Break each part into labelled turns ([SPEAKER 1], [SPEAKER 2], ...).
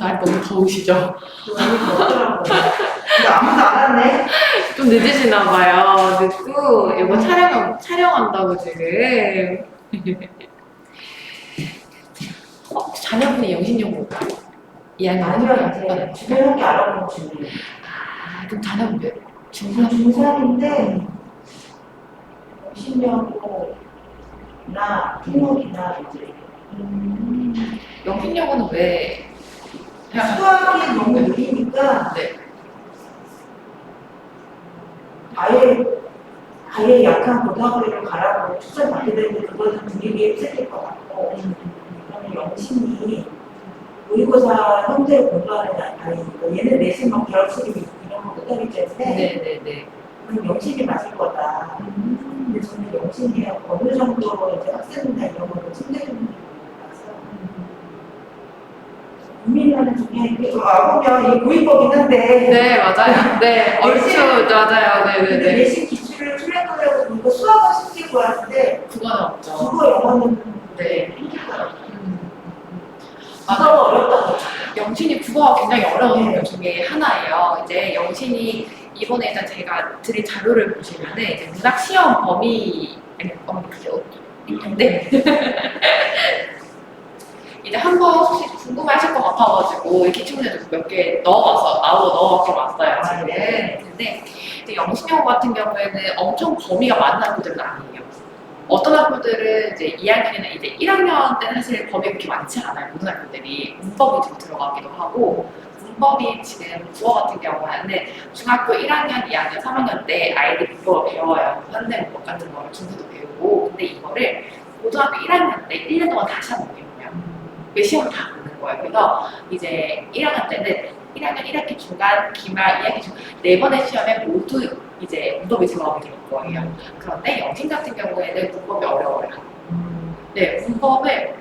[SPEAKER 1] 날 너무 더우시죠?
[SPEAKER 2] 너무 더더라고. 근데 아무도 안 왔네.
[SPEAKER 1] 좀 늦으시나 봐요. 늦고 이거 촬영한다고 지금. 자녀분이 영신여고 이야기
[SPEAKER 2] 아니요, 이제 주변학교 알아보는 중이에요.
[SPEAKER 1] 그럼 자녀분 몇?
[SPEAKER 2] 중산 중산인데 신명고나 풍목이나 이제
[SPEAKER 1] 영신여고는 왜?
[SPEAKER 2] 수학이 너무 느리니까
[SPEAKER 1] 네.
[SPEAKER 2] 아예 약한 고등학교를 가라고 추천받게 되는데 그거는 분위기에 틀릴 것 같고 그러면 영신이 모의고사 형태를 공부하는 아이니까 얘는 내신 막 결합식이 이런 거 못하기 때문에
[SPEAKER 1] 네네네.
[SPEAKER 2] 그럼 영신이 맞을 거다. 근데 저는 영신이 어느 정도 이제 학생이나 이런 거를 챙겨주는 게 몰라서 고민하는 중에 이게 좀 보면 이 고의법이긴 한데
[SPEAKER 1] 네 맞아요. 네 얼추 맞아요.
[SPEAKER 2] 근데
[SPEAKER 1] 네네네.
[SPEAKER 2] 내신 기출을 출력하려고 이거 수학은 시키고 하는데
[SPEAKER 1] 그거는 없죠.
[SPEAKER 2] 국어 영어는
[SPEAKER 1] 네.
[SPEAKER 2] 힘들더라고요.
[SPEAKER 1] 맞아요.
[SPEAKER 2] 국어가 어렵다고.
[SPEAKER 1] 영신이 국어가 굉장히 어려운
[SPEAKER 2] 네.
[SPEAKER 1] 학교 중에 하나예요. 이제 영신이 이번에 일단 제가 드린 자료를 보시면은 이제 문학 시험 범위 그게 있는데 이제 한번 혹시 궁금하실 것 같아가지고 이 기출문제도 몇 개 넣어갖고 왔어요 지금. 근데 이제 영신여고 같은 경우에는 엄청 범위가 많은 학교들은 아니에요. 어떤 학교들은 이제 2학년이나 이제 1학년 때는 사실 범위가 그렇게 많지 않아요. 모든 학교들이 문법이 좀 들어가기도 하고 문법이 지금 국어 같은 경우에는 중학교 1학년, 2학년, 3학년 때 아이들이 문법을 배워요. 현대 문법 같은 거를 중세도 배우고 근데 이거를 고등학교 1학년 때 1년 동안 다시 한번 배워요. 그 시험을 다 보는 거예요. 그래서 이제 1학년 때는 1학년 1학기 중간, 기말, 2학기 중간 4번의 시험에 모두 이제 문법이 들어가게 될 거예요. 그런데 영신 같은 경우에는 문법이 어려워요. 네, 문법을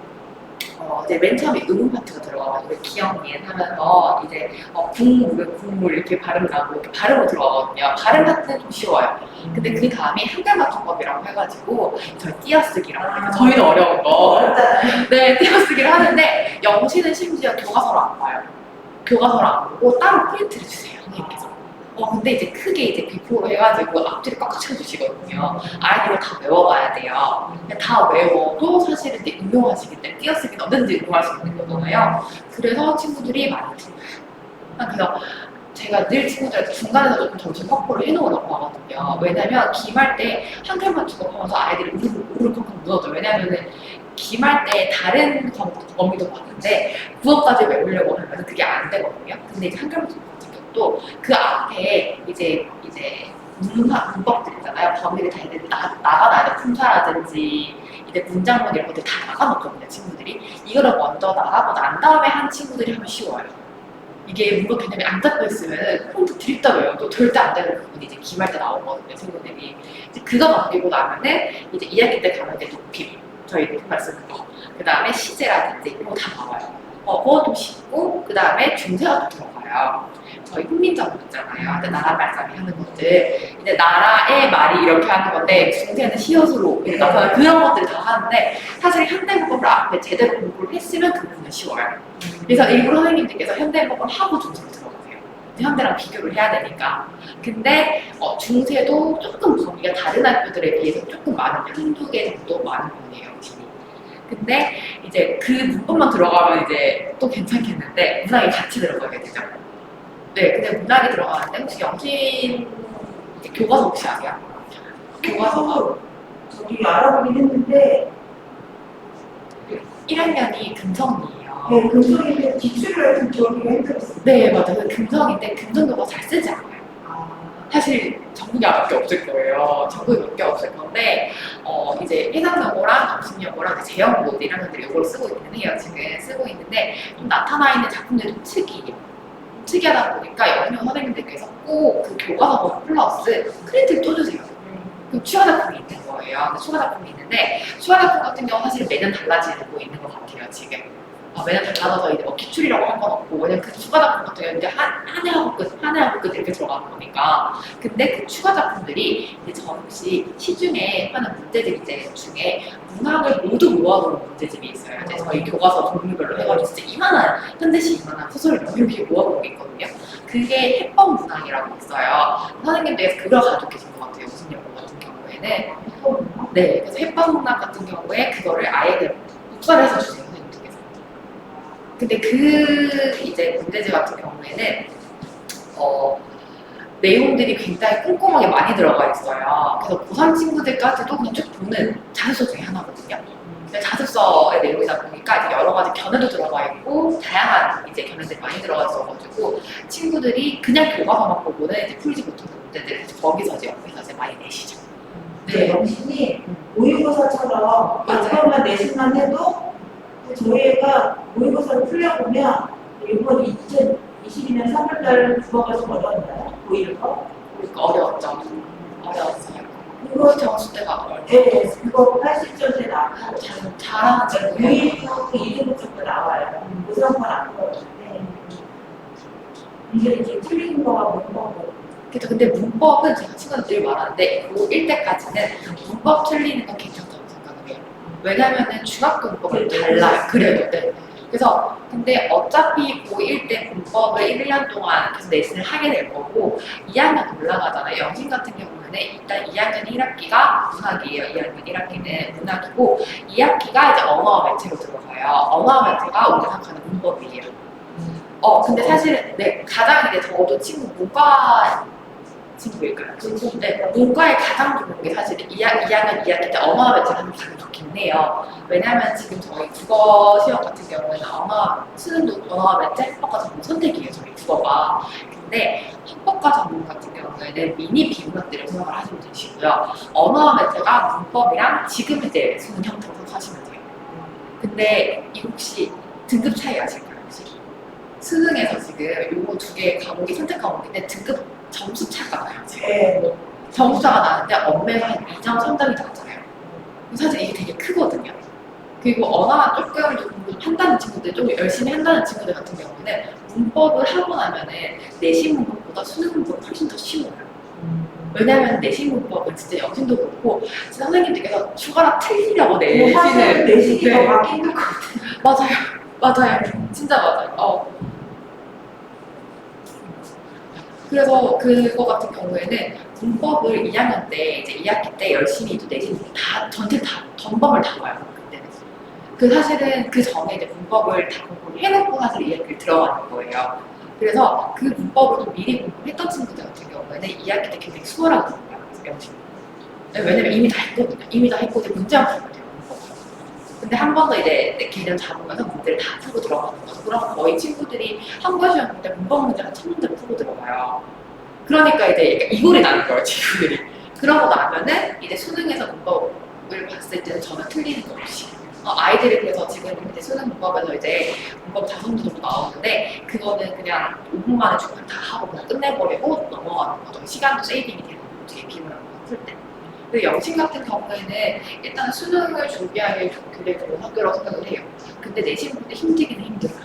[SPEAKER 1] 이제 맨 처음에 의문 파트가 들어가가지고 기억니은 하면서 이제 국물 이렇게 발음 나고 이렇게 발음으로 들어가거든요. 발음 파트는 좀 쉬워요. 근데 그 다음에 한글 맞춤법이라고 해가지고 저희 띄어쓰기라고 해요. 저희는 어려운 거.
[SPEAKER 2] 어렵잖아요.
[SPEAKER 1] 네, 띄어쓰기를 하는데 영신은 심지어 교과서를 안 봐요. 교과서를 안 보고 따로 프린트를 주세요, 선생님께서. 근데 이제 크게 이제 비포로 해가지고 앞뒤를 꽉꽉 쳐주시거든요. 아이들은 다 외워가야 돼요. 근데 다 외워도 사실은 이제 응용하시기 때문에 띄어쓰기는 언제든지 응용할 수 있는 거잖아요. 그래서 친구들이 많이 틀려요. 그래서 제가 늘 친구들한테 중간에서 조금 정신 확보를 해놓으라고 하거든요. 왜냐면 기말 때 한글만 주고하면서 아이들이 우르르坑坑 무너져요. 왜냐면은 기말 때 다른 범위도 봤는데 국어까지 외우려고 하면 그게 안 되거든요. 근데 이제 한글만 주고 또 그 앞에 이제 문법들 있잖아요. 범위를 다 이제 나가놔야 돼. 품사라든지 이제 문장문 이런 것들 다 나가놓거든요. 친구들이 이거를 먼저 나가고 난 다음에 한 친구들이 하면 쉬워요. 이게 문법 개념이 안 잡혀 있으면 폰트 드립다 외워도 절대 안 되는 부분이 이제 기말 때 나오거든요. 친구들이 이제 그거 넘기고 나면은 이제 2학기 때 가면 이제 높임 저희 말씀 그 다음에 시제라든지 이런 거 다 나와요. 그거 좀 쉽고 그 다음에 중세가 또 들어가요. 저희 훈민정음 있잖아요. 근데 나라 말싸움이 하는 것들 이제 나라의 말이 이렇게 하는 건데 중세는 시옷으로 나타나는 그런 것들을 다 하는데 사실 현대문법을 앞에 제대로 공부를 했으면 그 부분은 쉬워요. 그래서 일부러 선생님들께서 현대문법을 하고 중세로 들어가세요. 현대랑 비교를 해야 되니까. 근데 중세도 조금 범위가 다른 학교들에 비해서 조금 많은 한두 개 정도 많은 편이에요. 근데 이제 그 문법만 들어가면 이제 또 괜찮겠는데 문학이 같이 들어가게 되죠. 네, 근데 문학이 들어가는데 혹시 영신 교과서 혹시 아세요? 교과서가
[SPEAKER 2] 저기 알아보긴 했는데
[SPEAKER 1] 1학년이 금성이에요.
[SPEAKER 2] 네, 금성인데 기출을 좀 지원하기가 힘들었어요.
[SPEAKER 1] 네, 맞아요. 금성인데 금성 교과서 잘 쓰지 않아요. 사실 전국에 몇 개 없을 거예요. 전국에 몇 개 없을 건데 이제 해상여고랑 영신여고랑 재영고 1학년들이 이걸 쓰고 있긴 해요. 지금 쓰고 있는데 좀 나타나 있는 작품들이 좀 특이해요. 특이하다 보니까 영신여고 선생님들께서 꼭 그 교과서 플러스 크리틱을 쪄주세요. 그럼 추가 작품이 있는 거예요. 추가 작품이 있는데 추가 작품 같은 경우는 사실 매년 달라지고 있는 것 같아요. 지금 왜냐면 달라져서 이제 뭐 기출이라고 한 건 없고, 왜냐면 그 추가 작품 같은 경우는 이제 한 해하고 끝, 한 해하고 끝 이렇게 들어가는 거니까. 근데 그 추가 작품들이 이제 정시 시중에 하는 문제집 이제 중에 문학을 모두 모아놓은 문제집이 있어요. 이제 저희 교과서 종류별로 해가지고 진짜 이만한, 현대시 이만한 소설을 이렇게 모아놓은 게 있거든요. 그게 해법 문학이라고 있어요. 선생님께서 그걸 가지고 계신 것 같아요. 무슨 연구 같은 경우에는. 네, 그래서 해법 문학 같은 경우에 그거를 아예 복사를 해서 주세요. 선생님께서. 근데 그 이제 문제집 같은 경우에는 내용들이 굉장히 꼼꼼하게 많이 들어가 있어요. 그래서 고3 친구들까지도 그냥 쭉 보는 자습서 중에 하나거든요. 자습서의 내용이다 보니까 이제 여러 가지 견해도 들어가 있고 다양한 이제 견해들이 많이 들어가 있어가지고 친구들이 그냥 교과서만 보고는 이제 풀지 못하는 문제들을 거기서 이제 옆에서 이제 많이 내시죠.
[SPEAKER 2] 네, 영신이 모의고사처럼 이것만 내신만 해도 저희가 모의고사를 풀려보면 이번 2022년 3월달 국어가 좀 어려웠나요? 모의고사?
[SPEAKER 1] 그러니까 어려웠죠. 어려웠어요.
[SPEAKER 2] 그거
[SPEAKER 1] 점수 때가
[SPEAKER 2] 네, 그거 80점대 나왔고
[SPEAKER 1] 잘하는 친구예요.
[SPEAKER 2] 모의고사 2등급 정도 나와요. 고상권 안 보였는데 이게 이제 틀린 거가 문법고
[SPEAKER 1] 그래서 근데 문법은 제가 친구들 늘 말하는데 고1 때까지는 문법 틀리는 건 괜찮다고 생각을 해요. 왜냐면은 중학교 문법은 달라요. 그래도 네. 그래서 근데 어차피 고1 때 문법을 1년 동안 계속 내신을 하게 될 거고 2학년 올라가잖아요. 영신 같은 경우는 일단 2학년 1학기가 문학이에요. 2학년 1학기는 문학이고 2학기가 이제 언어와 매체로 들어가요. 언어와 매체가 우리가 생각하는 문법이에요. 근데 사실 네 가장 이제 적어도 친구 문과 친구일까요? 네, 문과에 가장 좋은 게 사실 2학년 2학기 때 언어와 매체가 좀 가장 좋긴 해요. 왜냐면 지금 저희 국어 시험 같은 경우에는 수능도 언어와 매체, 학법과 전문 선택이에요. 저희 국어가. 근데 학법과 전문 같은 경우에는 미니 비문학들을 생각을 하시면 되시고요. 언어와 매체가 문법이랑 지금 이제 수능 형태로 생각하시면 돼요. 근데 이 혹시 등급 차이 아실까요? 혹시? 수능에서 지금 요거 두 개 과목이 선택 과목인데 등급 점수 차가 나요, 지금.
[SPEAKER 2] 네.
[SPEAKER 1] 점수 차가 나는데 언매가 한 2점, 3점이 나잖아요. 사실 이게 되게 크거든요. 그리고 언어가 조금 한다는 친구들, 좀 열심히 한다는 친구들 같은 경우는 문법을 하고 나면은 내신 문법보다 수능 문법이 훨씬 더 쉬워요. 왜냐면 내신 문법은 진짜 영신도 그렇고 진짜 선생님들께서 추가로 틀리려고 내신을
[SPEAKER 2] 내신이
[SPEAKER 1] 네.
[SPEAKER 2] 더 맞기 힘들 것 같아요.
[SPEAKER 1] 맞아요. 진짜 맞아요. 그래서 그거 같은 경우에는 문법을 2학년 때 이제 2학기 때 열심히 또 내신 다 전체 다 전범을 다 봐요. 그때는. 그 사실은 그 전에 이제 문법을 다 공부를 해놓고 사실 2학기를 들어가는 거예요. 그래서 그 문법을 좀 미리 공부했던 친구들 같은 경우에는 2학기 때 굉장히 수월하게 공부해요. 영신. 왜냐면 이미 다 했거든요. 이미 다 했고 이제 문제만 풀면 돼요. 근데 한 번 더 이제 개념 잡으면서 문제를 다 풀고 들어가는 거죠. 그럼 거의 친구들이 한국 시험 볼 때 문법 문제가 천 문제를 풀고 들어가요. 그러니까 이제 약간 이골이 나는 거예요, 친구들이. 그러고 나면은 이제 수능에서 문법을 봤을 때는 전혀 틀리는 거 없이. 아이들이 그래서 지금 이제 수능 문법에서 이제 문법 5문제 정도 나오는데 그거는 그냥 5분 만에 중간 다 하고 그냥 끝내버리고 넘어가는 거죠. 시간도 세이빙이 되는 거죠, 비문학 풀 때. 근데 영신 같은 경우에는 일단 수능을 준비하기 굉장히 좋은 학교라고 생각을 해요. 근데 내신 볼 때 힘들기는 힘들어요.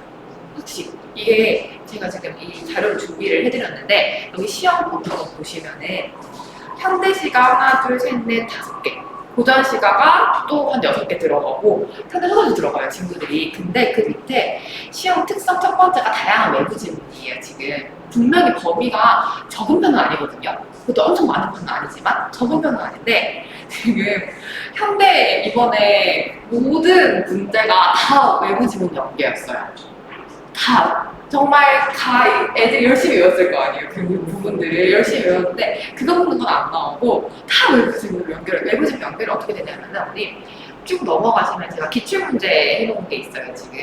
[SPEAKER 1] 확실히. 이게 제가 지금 이 자료를 준비를 해드렸는데 여기 시험 보통 보시면은 현대시가 하나, 둘, 셋, 넷, 5개. 고전시가가 또 한 6개 들어가고 현대 소설도 들어가요, 친구들이. 근데 그 밑에 시험 특성 첫 번째가 다양한 외부 질문이에요, 지금. 분명히 범위가 적은 편은 아니거든요. 그것도 엄청 많은 편은 아니지만 적은 편은 아닌데 지금 현대 이번에 모든 문제가 다 외부 지문 연계였어요. 다 정말 다 애들이 열심히 외웠을 거 아니에요. 그 부분들을 열심히 외웠는데 그거 보는 건 안 나오고 다 외부 지문으로 외부 지문 연결이 어떻게 되냐면은 우리 쭉 넘어가시면 제가 기출문제 해놓은 게 있어요. 지금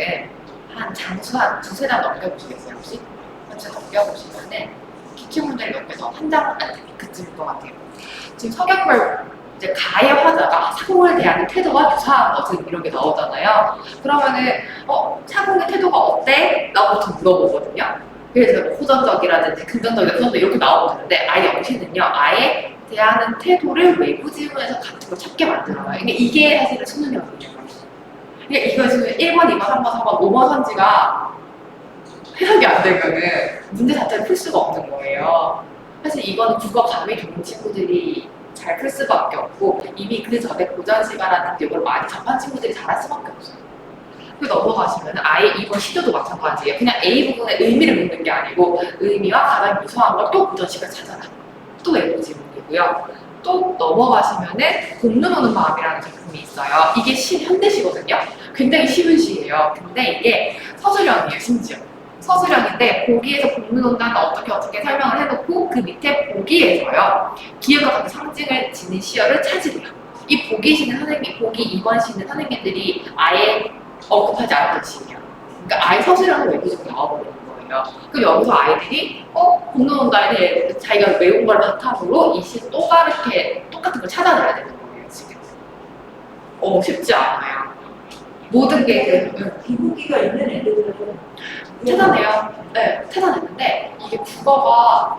[SPEAKER 1] 한 장수 한 2-3장 넘겨보시겠어요 혹시? 한장 넘겨보시면은 기출문제를 넘겨서 한 장 아니 그쯤일 것 같아요. 지금 서경별 이제 가의 화자가 사공을 대하는 태도와 유사한 것은 이런 게 나오잖아요. 그러면은 사공의 태도가 어때? 라고부터 물어보거든요. 그래서 뭐 호전적이라든지 긍정적이라든지 이렇게 나오고 되는데 아예 영신은요 아예 대하는 태도를 외부 지문에서 같은 걸 찾게 만들어요. 이게 사실은 수능이거든요. 그러니까 이거 지금 1번, 2번, 3번, 4번, 5번 선지가 해석이 안 되면은 문제 자체를 풀 수가 없는 거예요. 사실 이거는 국어 감이 좋은 친구들이 잘 풀 수밖에 없고 이미 그 전에 고전 시간이라든지 이걸 많이 접한 친구들이 잘할 수밖에 없어요. 그 넘어가시면 아예 2번 시조도 마찬가지예요. 그냥 A 부분에 의미를 묻는 게 아니고 의미와 가장 유사한 걸 또 고전 시간 찾아라. 또 외국 지문이고요. 또 넘어가시면은 공눈 오는 마음이라는 작품이 있어요. 이게 현대시거든요. 굉장히 쉬운 시예요. 근데 이게 서술형이에요, 심지어. 서술형인데 보기에서 공눈 온다는 어떻게 설명을 해놓고 그 밑에 보기에서요. 기억과 같은 상징을 지닌 시어를 찾으래요. 이 보기 시는 선생님, 보기 2번 시는 선생님들이 아예 언급하지 않았던 시예요. 그러니까 아예 서술형으로 외국적으로 나와버리는 거예요. 그럼 여기서 아이들이 공눈 온다에 자기가 외운 걸 바탕으로 이 시 또 다르게 똑같은 걸 찾아내야 되는 거예요, 지금. 쉽지 않아요. 모든 게
[SPEAKER 2] 기본기가 있는 애들은
[SPEAKER 1] 찾아내요. 네, 찾아냈는데 이게 국어가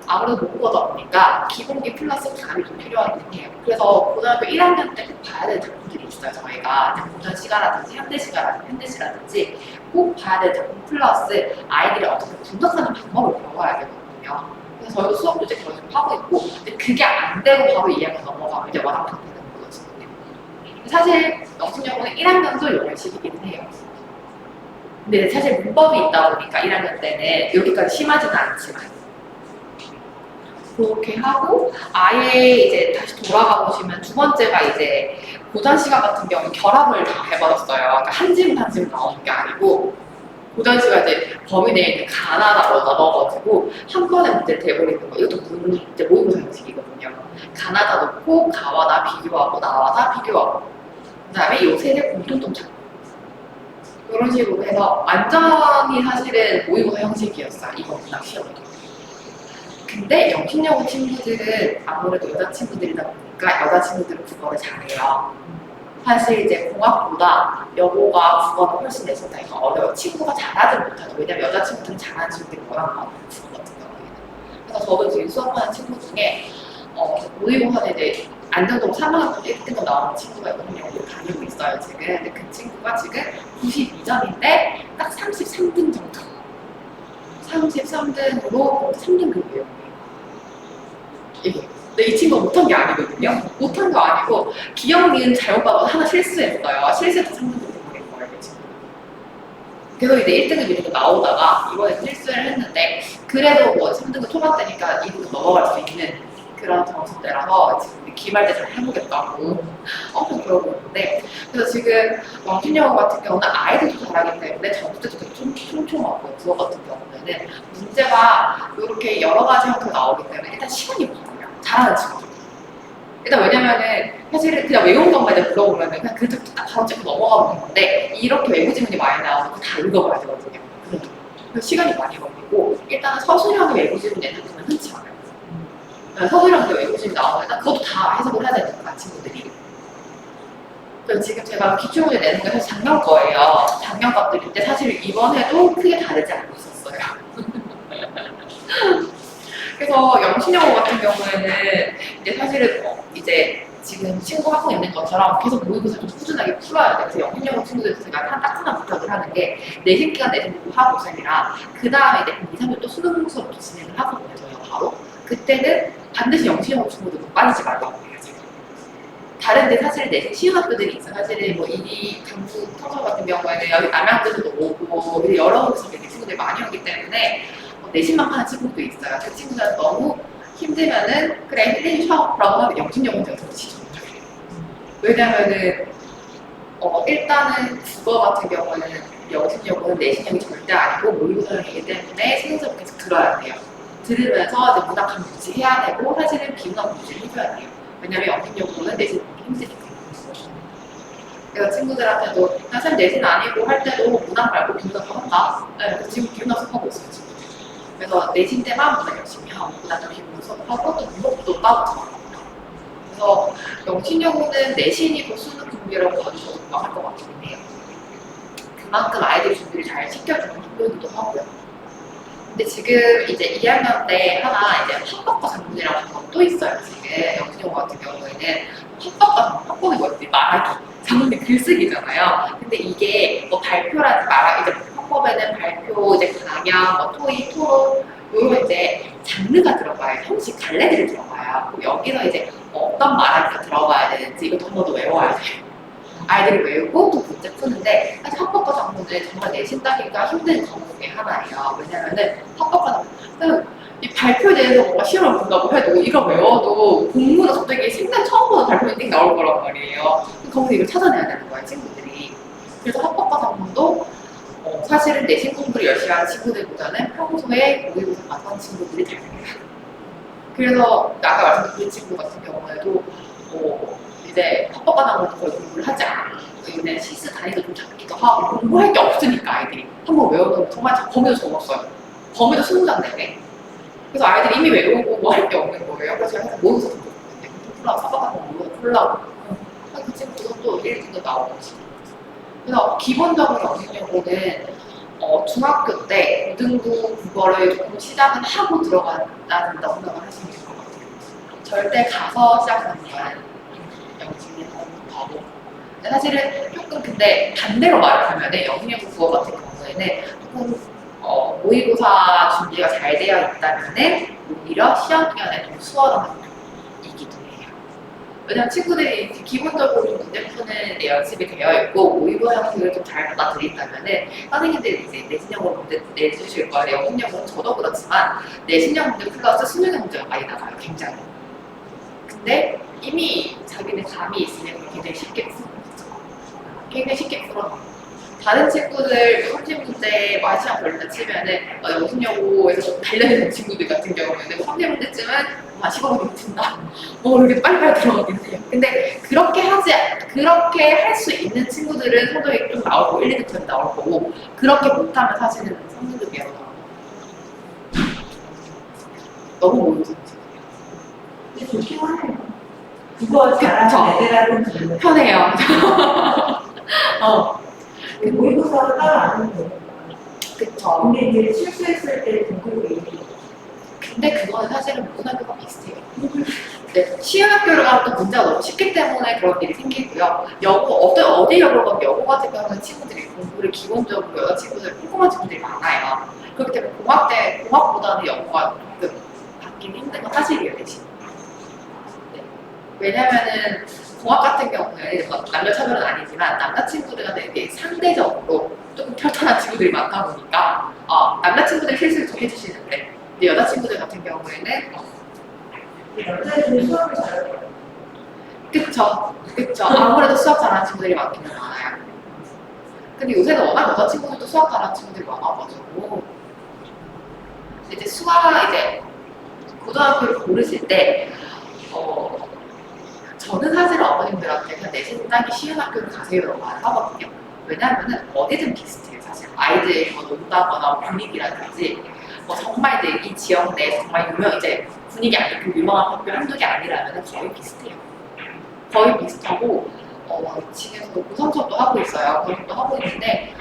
[SPEAKER 1] 아무래도 모국어다 보니까 기본기 플러스 감이 좀 필요하긴 해요. 그래서 고등학교 1학년 때 꼭 봐야 되는 작품들이 있어요. 저희가 고전 시가라든지 현대시라든지 꼭 봐야 되는 작품 플러스 아이들이 어떻게 분석하는 방법을 배워야 되거든요. 그래서 저희도 수업도 이제 거의 좀 하고 있고 근데 그게 안 되고 바로 2학년 넘어가면 이제 와당탕 되는 거거든요. 사실 영순여고는 1학년도 영어식이긴 해요. 근데 사실 문법이 있다 보니까 1학년 때는 여기까지 심하지는 않지만 그렇게 하고 아예 이제 다시 돌아가 보시면 두 번째가 이제 고전 시간 같은 경우는 결합을 다 해버렸어요. 그러니까 한 지문 한 지문 나오는 게 아니고 고전 시간 이제 범위 내에 있는 가나다로 넣어가지고 한 번에 문제를 대버리는 거. 이것도 이제 모의고사 형식이거든요. 가나다 넣고 가와 나 비교하고 나와 나 비교하고 그다음에 이 세 개 공통점 찾고 이런 식으로 해서 완전히 사실은 모의고사 형식이었어요. 이거 문학 시험도. 근데 영신여고 친구들은 아무래도 여자친구들이다 보니까 여자친구들은 국어를 잘해요. 사실 이제 공학보다 여고가 국어는 훨씬 내신다니까 어려워요. 친구가 잘하든 못하든 왜냐면 여자친구들은 잘하는 친구들이 워낙 많아요. 국어 같은 경우에는. 그래서 저도 지금 수업하는 친구 중에 모의고사에 이제 안정적으로 3학년 1등급 나오는 친구가 영신여고를 다니고 있어요. 지금. 근데 그 친구가 지금 92점인데 딱 33등 정도. 33등으로 3등급이에요. 근데 이 친구가 못한 게 아니거든요. 못한 거 아니고 기억 니은 잘못 봐서 하나 실수했어요. 실수해서 3등급 되는 거예요, 이 친구. 그래서 이제 1등급, 2등급 나오다가 이번에 실수를 했는데 그래도 뭐 3등급 초반대니까 2등급 넘어갈 수 있는 그런 점수대라서 지금 기말 때 잘 해보겠다고 엄청 그러고 있는데 그래서 지금 영신여고 같은 경우는 아이들도 잘하기 때문에 점수도 되게 촘촘하고 국어 같은 경우는 문제가 이렇게 여러 가지 형태로 나오기 때문에 일단 시간이 걸려요. 잘하는 친구들. 일단 왜냐면은 사실은 그냥 외운 것만 이제 물어보면은 그냥 그 text도 딱 바로 찍고 넘어가면 되는데 이렇게 외부 지문이 많이 나오면 다 읽어봐야 되거든요. 그래서 시간이 많이 걸리고 일단은 서술형의 외부 지문 내는 거는 흔치 않아요. 서술형 외부 지문 나오면 그것도 다 해석을 해야 되니까 친구들이. 그래서 지금 제가 기출문제 내는 게 사실 작년 거예요. 작년 것들인데 사실 이번에도 크게 다르지 않고 있었어요. 그래서 영신여고 같은 경우에는 이제 사실은 이제 지금 친구 하고 있는 것처럼 계속 모의고사 좀 꾸준하게 풀어야 돼. 그래서 영신여고 친구들 제가 따끈한 부탁을 하는 게 내신 기간 내신 공부하고 우선이랑 그 다음에 이제 2, 3년 또 수능 수업도 진행을 하거든요. 저희가 바로. 그때는 반드시 영신여고 친구들도 빠지지 말라고 해요. 다른데 사실 내신 쉬운 학교들이 있어요. 사실은 뭐 이리 강북 청소 같은 경우에는 여기 남양주도 오고 여러 곳에서 친구들이 많이 오기 때문에 내신만 파는 친구도 있어요. 그 친구들은 너무 힘들면은 그래 힐링 쉬어라고 하면 영신여고는 제가 더 지정해요. 왜냐면은 일단은 국어 같은 경우는 영신여고는 내신형이 절대 아니고 모의고사형이기 때문에 생성을 계속 들어야 돼요. 들으면서 이제 문학 감을 유지해야 되고 사실은 비문학 유지를 해줘야 돼요. 왜냐면 영신여고는 내신 힘드니까. 그래서 친구들한테도 사실 내신 아니고 할 때도 문학 말고 비문학도 한다. 네, 지금 비문학 수업하고 있어요. 지금. 그래서 내신 때만 문학 열심히 하고 그다음에 비문학 수업하고 또 문법도 따로 들어갑니다. 그래서 영신여고는 내신이고 수능 준비라고 봐주셔도 할것 같긴 해요. 그만큼 아이들 준비를 잘 시켜주는 학교이기도 하고요. 근데 지금 이제 2학년 때 하나 이제 합법과 전문이라고 또 있어요. 지금 영신여고 같은 경우에는 합법이 뭐지? 말하기. 장문이 글쓰기잖아요. 근데 이게 뭐 발표라든지 말 이제 헌법에는 발표, 이제 강연, 뭐 토의, 토론 이런 이제 장르가 들어가요. 형식 갈래들이 들어가요. 그럼 여기서 이제 어떤 말하기가 들어가야 되는지 이거 한 번 더 외워야 돼요. 아이들이 외우고 또 문제 푸는데 사실 헌법과 작문은 정말 내신 따기가 힘든 과목 중에 하나예요. 왜냐면은 헌법과 작문 이 발표에 대해서 뭔가 시험을 본다고 해도 이거 외워도 공부는 갑자기 생전 처음 보는 발표에 띵 나올 거란 말이에요. 거기서 이걸 찾아내야 되는 거예요, 친구들이. 그래서 헌법과 작문도 사실은 내신 공부를 열심히 하는 친구들보다는 평소에 모의고사 봤던 친구들이 잘 돼요. 그래서 아까 말씀드린 그 친구 같은 경우에도 이제 헌법과 작문도 거의 공부를 하지 않고 그냥 실습 단위도 좀 잡기도 하고 공부할 게 없으니까 아이들이 한번 외워도 정말 범위도 적었어요. 범위도 20장 내내. 그래서 아이들이 이미 외우고 뭐 할 게 없는 거예요. 그래서 제가 모의고사 줬거든요. 풀라고 헌법과 작문 풀라고. 그 친구도 또 1등도 나오고 그래서 기본적으로 영식여고는 중학교 때 고등부 국어를 조금 시작은 하고 들어간다는 생각을 하시면 될 것 같아요. 절대 가서 시작하는 건 영식이 바보. 사실은 조금 근데 반대로 말을 하면 영식여고 국어 같은 경우에는 조금 모의고사 준비가 잘 되어 있다면 오히려 시험 기간에 좀 수월한 학교이기도 해요. 왜냐면 친구들이 기본적으로 좀 문제 푸는 연습이 되어 있고 모의고사 형식을 좀 잘 받아들인다면은 선생님들이 이제 내신형으로 문제 내주실 거예요. 영신형은 저도 그렇지만 내신형 문제 플러스 수능형 문제가 많이 나가요. 굉장히. 근데 이미 자기는 감이 있으면 굉장히 쉽게 풀어요. 굉장히 쉽게 풀어요. 다른 친구들 30문제 뭐 1시간 걸린다 치면은 영신여고에서 좀 단련된 친구들 같은 경우에는 30문제쯤은 15분이 푼다. 이렇게 빨리빨리 들어가긴 해요. 근데 그렇게 할 수 있는 친구들은 성적이 좀 나올 거고 1, 2등급이 나올 거고 그렇게 못하면 사실은 3등급이 나올 거고 너무 모의고사
[SPEAKER 2] 근데 좋긴 하네요. 그거 잘하는 애들한테는
[SPEAKER 1] 편해요.
[SPEAKER 2] 모의고사 따로 안 해도 되니까.
[SPEAKER 1] 그쵸.
[SPEAKER 2] 근데 이제 실수했을 때 등급이
[SPEAKER 1] 근데 그거는 사실은 모든 학교가 비슷해요. 네, 시험 학교를 가면 또 문제가 너무 쉽기 때문에 그런 일이 생기고요. 어디 여고 가면 여고 같은 경우는 친구들이 공부를 기본적으로 여자친구들 꼼꼼한 친구들이 많아요. 그렇기 때문에 공학보다는 여고가 조금 받기는 힘든 건 사실이에요, 대신. 네. 왜냐면은 공학 같은 경우는 남녀 차별은 아니지만 남자친구들과 되게 상대적으로 조금 털털한 친구들이 많다 보니까 남자친구들 실수를 좀 해주시는데 근데 여자친구들 같은 경우에는
[SPEAKER 2] 남자애들이 수업을 잘할 거예요.
[SPEAKER 1] 그쵸. 아무래도 수학 잘하는 친구들이 많기는 많아요. 근데 요새는 워낙 여자친구들도 수학 잘하는 친구들이 많아가지고 이제 고등학교를 고르실 때 저는 사실 어머님들한테 그냥 내신 따기 쉬운 학교를 가세요라고 말하거든요. 왜냐하면은 어디든 비슷해요, 사실. 아이들이 뭐 논다거나 분위기라든지 정말 이제 이 지역 내 정말 이제 분위기 아닌 그 유명한 학교 한두 개 아니라면 거의 비슷해요. 거의 비슷하고 지금도 고성 수업도 하고 있어요. 고성도 하고 있는데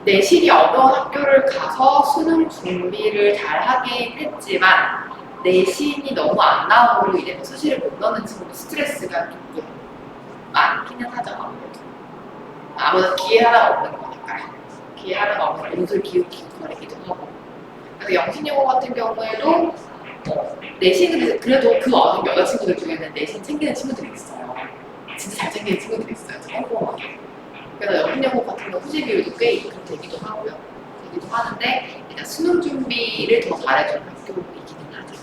[SPEAKER 1] 내신이 어려운 학교를 가서 수능 준비를 잘 하긴 했지만 내신이 너무 안 나오고 이제 수시를 못 넣는 친구도 스트레스가 조금 많기는 하죠. 아무래도 기회 하나가 없는 거니까요. 기회 하나가 없는 눈을 기울이고 거리기도 하고. 그래서 영신여고 같은 경우에도 내신은 그래도 그 어린 여자친구들 중에는 내신 챙기는 친구들이 있어요. 진짜 잘 챙기는 친구들이 있어요. 꼼꼼하게. 그래서 영신여고 같은 경우 후지 비율도 꽤 되기도 하고요. 되기도 하는데 일단 수능 준비를 더 잘해주는 학교이기는 하죠.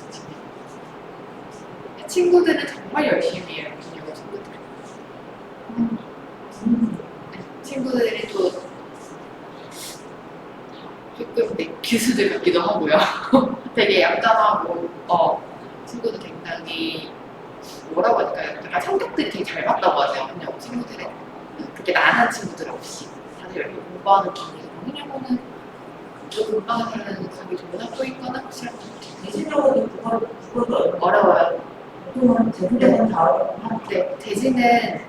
[SPEAKER 1] 친구들은 정말 열심히 해요. 영신여고 친구들은. 친구들이 또 조금 기수들 같기도 하고요. 되게 얌전하고 친구도 굉장히 뭐라고 할까요? 약간 성격들이 되게 잘 맞다고 하세요. 그냥 친구들은 그렇게 난한 친구들 없이 다들 이렇게 공부하는 분위기. 영신여고는 또 공부하는 가기 좋은 학교 있거나 확실한 것 같아요.
[SPEAKER 2] 내신여고도 그것도
[SPEAKER 1] 어려워요.
[SPEAKER 2] 보통은 제대로 다 어렵고
[SPEAKER 1] 네, 대신은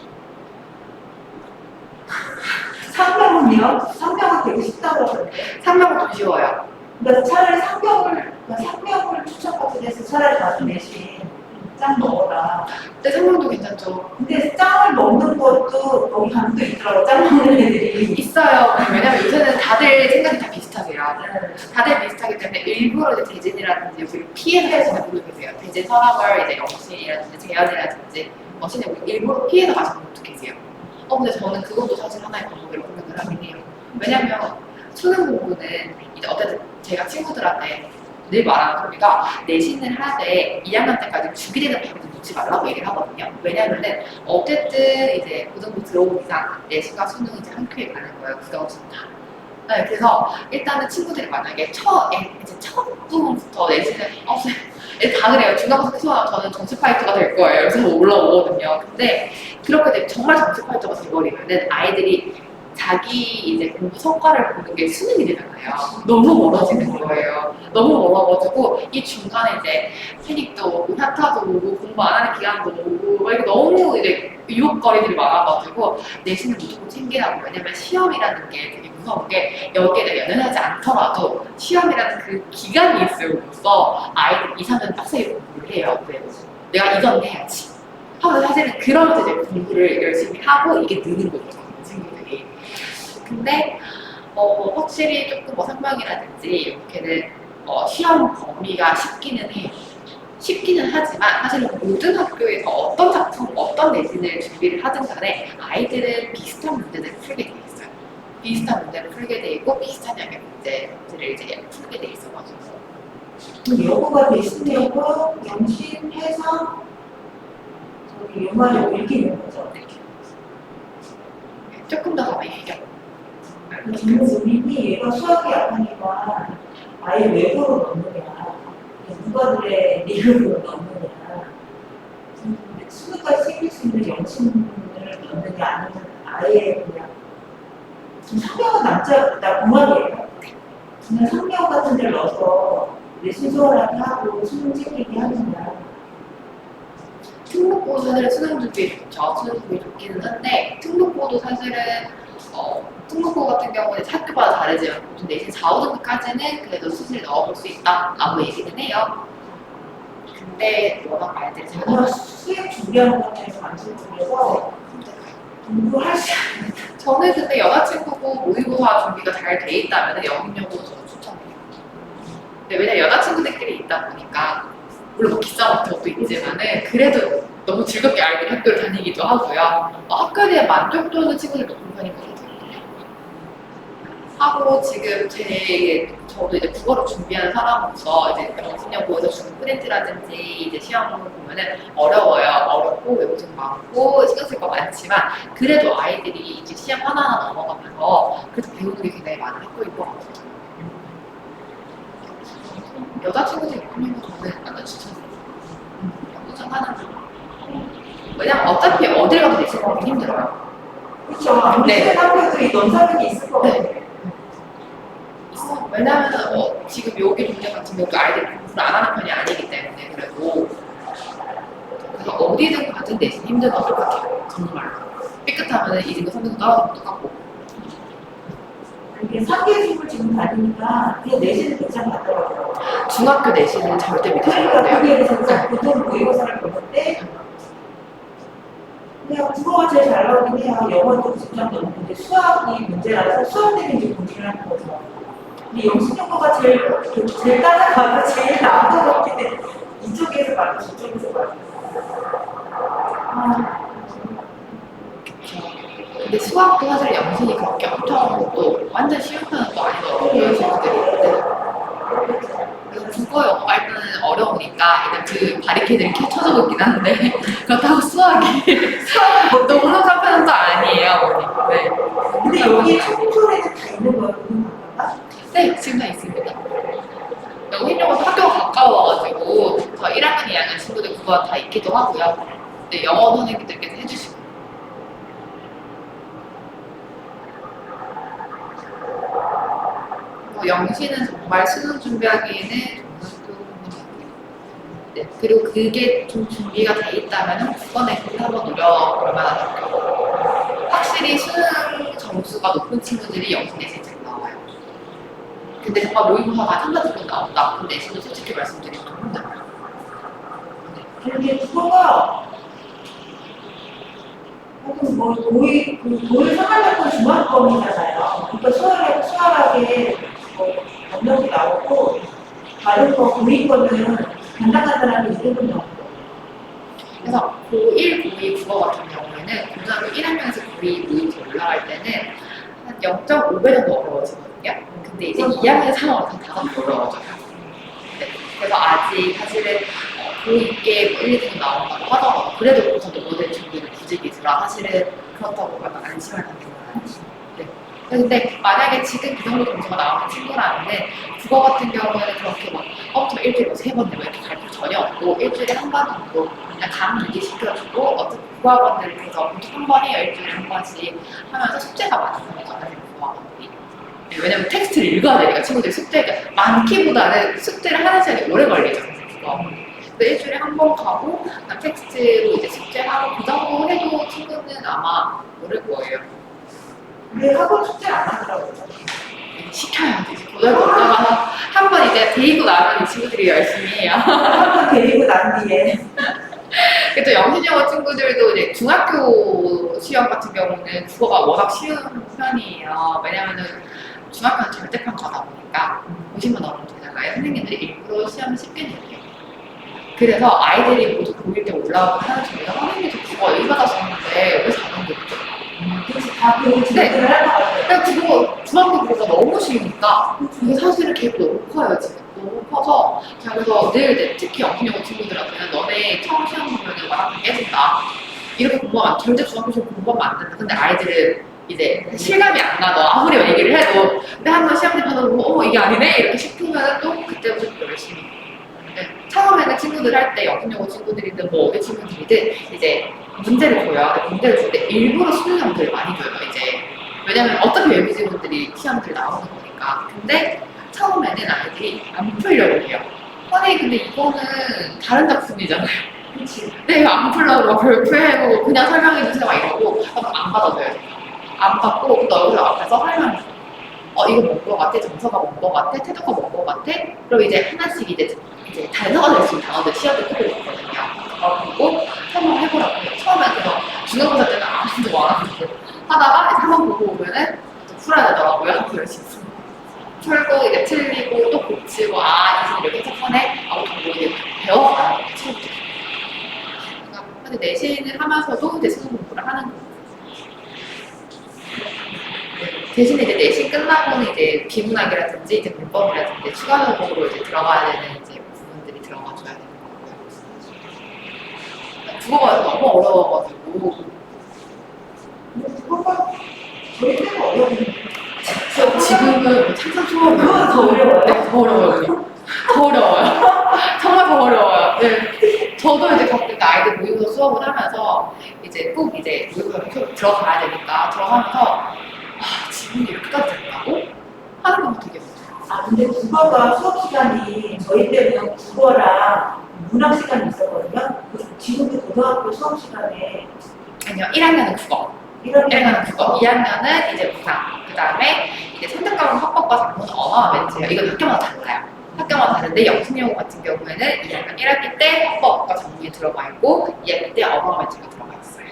[SPEAKER 2] 상병은 되게 쉽다고 하던데.
[SPEAKER 1] 상명은 좀 쉬워요.
[SPEAKER 2] 그러니까 차라리 상병을 추천받게 돼서 차라리 나도 내신 짱 먹어라.
[SPEAKER 1] 근데 상명도 괜찮죠.
[SPEAKER 2] 근데 짱을 먹는 것도 거기 가면 또 있더라고. 짱 먹는 애들이.
[SPEAKER 1] 있어요. 왜냐면 요새는 다들 생각이 다 비슷하세요. 다들 비슷하기 때문에 일부러 이제 대진이라든지 여기를 피해서 가시는 분들 계세요. 대진 서학을 이제 영신이라든지 재현이라든지 영신이 일부러 피해서 가시는 분도 계세요. 근데 저는 그것도 사실 하나의 방법이라고 생각을 하긴 해요. 왜냐면 수능 공부는 이제 어쨌든 제가 친구들한테 늘 말하는 소리가 내신을 하되 2학년 때까지 주기되는 밥을 놓지 말라고 얘기를 하거든요. 왜냐면은 어쨌든 이제 고등부 들어온 이상 내신과 수능은 이제 한 큐에 가는 거예요. 그게 없이 다. 네, 그래서 일단은 친구들이 만약에 이제 첫 부분부터 내신을 다 그래요. 중간고사 수학 저는 정시 파이터가 될 거예요. 그래서 올라오거든요. 근데 그렇게 되면 정말 정시 파이터가 돼버리면은 아이들이 자기 이제 공부 성과를 보는 게 수능이 되잖아요. 너무 멀어지는 거예요. 너무 멀어가지고 이 중간에 이제 패닉도 오고 현타도 오고 공부 안 하는 기간도 오고 이게 너무 이제 유혹거리들이 많아가지고 내신을 무조건 챙기라고. 왜냐면 시험이라는 게 되게 무서운 게 여기에 연연하지 않더라도 시험이라는 그 기간이 있음으로써 아이들이 2, 3년 빡세게 공부를 해요. 그래서 내가 이건 해야지 하면서 사실은 그러면서 이제 공부를 열심히 하고 이게 느는 거죠. 친구들이. 근데 확실히 조금 뭐 상명이라든지 이렇게는 시험 범위가 쉽기는 해요. 쉽기는 하지만 사실은 모든 학교에서 어떤 작품, 어떤 내신을 준비를 하든 간에 아이들은 비슷한 문제들을 풀게 돼 있어요. 비슷한 문제를 풀게 돼 있고 비슷한 양의 문제들을 이제 풀게 돼 있어가지고.
[SPEAKER 2] 여고가 내신여고, 영신, 해상, 저기 연말여고 이렇게 있는 거죠.
[SPEAKER 1] 조금 더 가면 해결.
[SPEAKER 2] 지금 우리는 얘가 수학이 약하니까 아예 외고로 넣느냐, 누가들의 리그로 넣느냐, 수능까지 챙길 수 있는 영신을 넣느냐, 아니면 아예 그냥 상명은 나 공학이에요. 그냥 상명 같은 데를 넣어서 내신 수월하게 하고 수능 챙기게 하느냐.
[SPEAKER 1] 특목고 사실은 수능 준비 좋죠. 수능 준비 좋기는 한데 특목고도 사실은 특목고 같은 경우는 학교마다 다르지만 보통 내신 4, 5등급까지는 그래도 수시를 넣어볼 수 있다라고 얘기는 해요. 근데 워낙 말들이 제가
[SPEAKER 2] 정말 수행 준비하는 것 같아서 안 친구라서 공부할 수 있는.
[SPEAKER 1] 저는 근데 여자친구고 모의고사 준비가 잘 돼 있다면 영입여고도 저는 추천해요. 근데 왜냐면 여자친구들끼리 있다 보니까 물론 뭐 기싸움 같은 것도 있지만은 그래도 너무 즐겁게 아이들이 학교를 다니기도 하고요. 학교에 대한 만족도는 친구들 높은 편인 것 같아요. 하고 지금 저도 이제 국어를 준비하는 사람으로서 이제 영신여고에서 주는 프린트라든지 이제 시험을 보면은 어려워요. 어렵고 외우증 많고 신경 쓸 거 많지만 그래도 아이들이 이제 시험 하나하나 넘어가면서 그래도 배우는 게 굉장히 많은 학교인 것 같아요. 여자친구들이 있는 거 저는 완전 추천해요. 추천하는 중. 왜냐면 어차피 어딜 가도 내신 거기 힘들어요.
[SPEAKER 2] 그렇죠. 아무리
[SPEAKER 1] 네.
[SPEAKER 2] 학교들이 넘사벽이 있을 것 같아요.
[SPEAKER 1] 네. 왜냐면 지금 여기 동네 같은 경우도 아이들이 공부를 안 하는 편이 아니기 때문에 그래도 그래서 어디든 가든 내신 힘든 건 똑같아요. 정말 삐끗하면 2등급, 3등급 떨어지면 똑같고.
[SPEAKER 2] 이게 상계수를 지금 다니니까 그냥 내신은 괜찮았더라고요.
[SPEAKER 1] 중학교 내신은 절대 믿으시면 안
[SPEAKER 2] 그러니까
[SPEAKER 1] 돼요.
[SPEAKER 2] 그게 진짜 보통 모의고사를 보는데 그냥 국어가 제일 잘 나오긴 해요. 영어도 진짜 넣는데 수학이 문제라서 수학 때문에 이제 공부를 하는 거죠. 근데 영신여고가 제일 따라가고 제일 나은 것 같긴 해. 이쪽에서 봐도 저쪽에서 봐도.
[SPEAKER 1] 근데 수학도 사실 영신이 그렇게 엄청 또 완전 쉬운 편은 또 아니더라고요. 친구들이. 그래서 국어, 영어가 일단은 어려우니까 일단 그 바리케이드를 켜쳐주고 있긴 한데 그렇다고 수학이 너무 넉넉한 편은 또 아니에요. 네.
[SPEAKER 2] 근데 여기에 청소에는 다 있는 거예요, 건가?
[SPEAKER 1] 네, 지금 다 있습니다. 영신여고도 학교가 가까워가지고 저 1학년, 2학년 친구들 국어 다 있기도 하고요. 네, 영어 선생님들께서 해주시고. 영신은 정말 수능 준비하기에는 정말 좋은 부분이에요. 네, 그리고 그게 좀 준비가 돼 있다면 국어 내신을 한번 노려볼 만한 학교. 확실히 수능 점수가 높은 친구들이 영신 내신 잘 나와요. 근데 정말 모의고사가 한가지로 나쁜 내신은 솔직히 말씀드리면 좀 힘들어요. 네,
[SPEAKER 2] 근데 국어가 하여튼 뭐 고의 생활학과 중학권이잖아요. 그러니까 수월하게 뭐 번역이 나오고 다른 거 고의 거는 간단하게 읽는 정도.
[SPEAKER 1] 그래서 고1, 고2 국어 같은 경우에는 고등학교 1학년에서 고2 모의고사 올라갈 때는 한 0.5배 정도 어려워지거든요. 근데 이제 2학년 3학년 다 어려워져요. 네. 그래서 아직 사실은 고2게 뭐 1, 2등 나온다고 하더라도 그래도 고사 넘어된 친구들은 굳이 기수라 사실은 그렇다고 약간 안심할 단계는 아니죠. 네. 근데 만약에 지금 그 정도 점수가 나오는 친구라면 국어 같은 경우에는 그렇게 막 일주일에 3번 내고 이렇게 갈 필요 전혀 없고 일주일에 한 번 정도 그냥 감 유지시켜주고 어차피 국어학원들을 그래서 보통 한 번 해요. 일주일에 한 번씩 하면서 숙제가 많은 편이잖아요. 국어학원들이. 네, 왜냐면 텍스트를 읽어야 되니까 친구들이 숙제가 많기보다는 숙제를 하는 시간이 오래 걸리죠. 국어학원. 그래서 일주일에 한 번 가고 텍스트로 이제 숙제하고 그 정도 해도 친구는 아마 모를 거예요.
[SPEAKER 2] 근데 학원 숙제 안 하더라고요.
[SPEAKER 1] 시켜야 돼. 고등학교 올라가서 한 번 이제 데이고 나면 이 친구들이 열심히 해요.
[SPEAKER 2] 학원 데리고 난 뒤에.
[SPEAKER 1] 또 영신영어 친구들도 이제 중학교 시험 같은 경우는 국어가 워낙 쉬운 편이에요. 왜냐면은 중학교는 절대평 가다 보니까 50만 넘으면 되잖아요. 선생님들이 일부러 시험을 쉽게 내요. 그래서 아이들이 모두 고1 때 올라오고 하는 중에 선생님이 저 국어 읽어다줬는데 왜 잘하는 게 없죠?
[SPEAKER 2] 그래서 다 그 진행을 할 것 같아요.
[SPEAKER 1] 그냥 국어 중학교 국어가 너무 쉬우니까 이게 사실은 갭이 너무 커요 지금. 너무 커서 제가 그래서 늘 이제 특히 영신영어 친구들한테는 너네 처음 시험 보면은 와랑 깨진다. 이렇게 공부하면 절대 중학교 시험 공부하면 안 된다. 근데 아이들은 이제 실감이 안 나도 아무리 얘기를 해도 근데 한번 시험지 받아보고 이게 아니네 이렇게 싶으면 또 그때부터 또 열심히. 네. 처음에는 친구들 할 때 영신영어 친구들이든 뭐 어디 친구들이든 이제 문제를 줘요. 문제를 줄 때 일부러 수능 문제를 많이 줘요. 이제 왜냐면 어차피 외부지분들이 시험들 나오는 거니까. 근데 처음에는 아이들이 안 풀려고 해요. 아니 근데 이거는 다른 작품이잖아요.
[SPEAKER 2] 그렇지.
[SPEAKER 1] 근데 이거 안 풀려고 별표해보고 그냥 설명해주세요 막 이러고 안 받아줘요. 안 받고 또 얼굴 앞에서 설명해. 이거 뭔거 같아? 정서가 뭔거 같아? 태도가 뭔거 같아? 그럼 이제 하나씩 이제 단서가 될 수 있는 단어들 시험에 크게 있거든요. 그리고 설명해보라고 해요. 처음에 그래서 중간고사 때는 아무도 안 하고 하다가 이제 한번 보고 오면은 좀 풀어야 되더라고요. 한번 열심히 풀고 이제 틀리고 또 고치고 이제 이렇게 해석하네. 뭐 이제 배워가요. 처음부터. 근데 내신을 하면서도 이제 수능 공부를 하는 거예요. 대신에 이제 내신 끝나고는 이제 비문학이라든지 이제 문법이라든지 추가적으로 이제 들어가야 되는 이제 부분들이 들어가줘야 되는 거고요. 국어가 너무 어려워가지고
[SPEAKER 2] 국어가 저희 때가 어려운데.
[SPEAKER 1] 지금은 상상 초월해요.
[SPEAKER 2] 그건 더 어려워요?
[SPEAKER 1] 네, 더 어려워요. 더 어려워요. 정말 더 어려워요. 네. 저도 이제 가끔 아이들 모의고사 수업을 하면서 이제 꼭 이제 모의고사 들어가야 되니까 들어가면서 지금 이렇게까지 된다고? 하는 건 되게 많아요.
[SPEAKER 2] 근데 국어가 수업 시간이 저희 때는 국어랑 문학 시간이 있었거든요. 지금도 고등학교 수업 시간에
[SPEAKER 1] 아니요, 1학년은 국어. 1학년은 국어, 2학년은 이제 문학. 그 다음에 이제 선택과목 합법과 작문 언어와 멘트예요. 이건 학교마다 달라요. 학교마다 다른데 영신영어 같은 경우에는 2학년 1학기 때 합법과 작문이 들어가 있고 2학기 때 언어와 멘트가 들어가 있어요.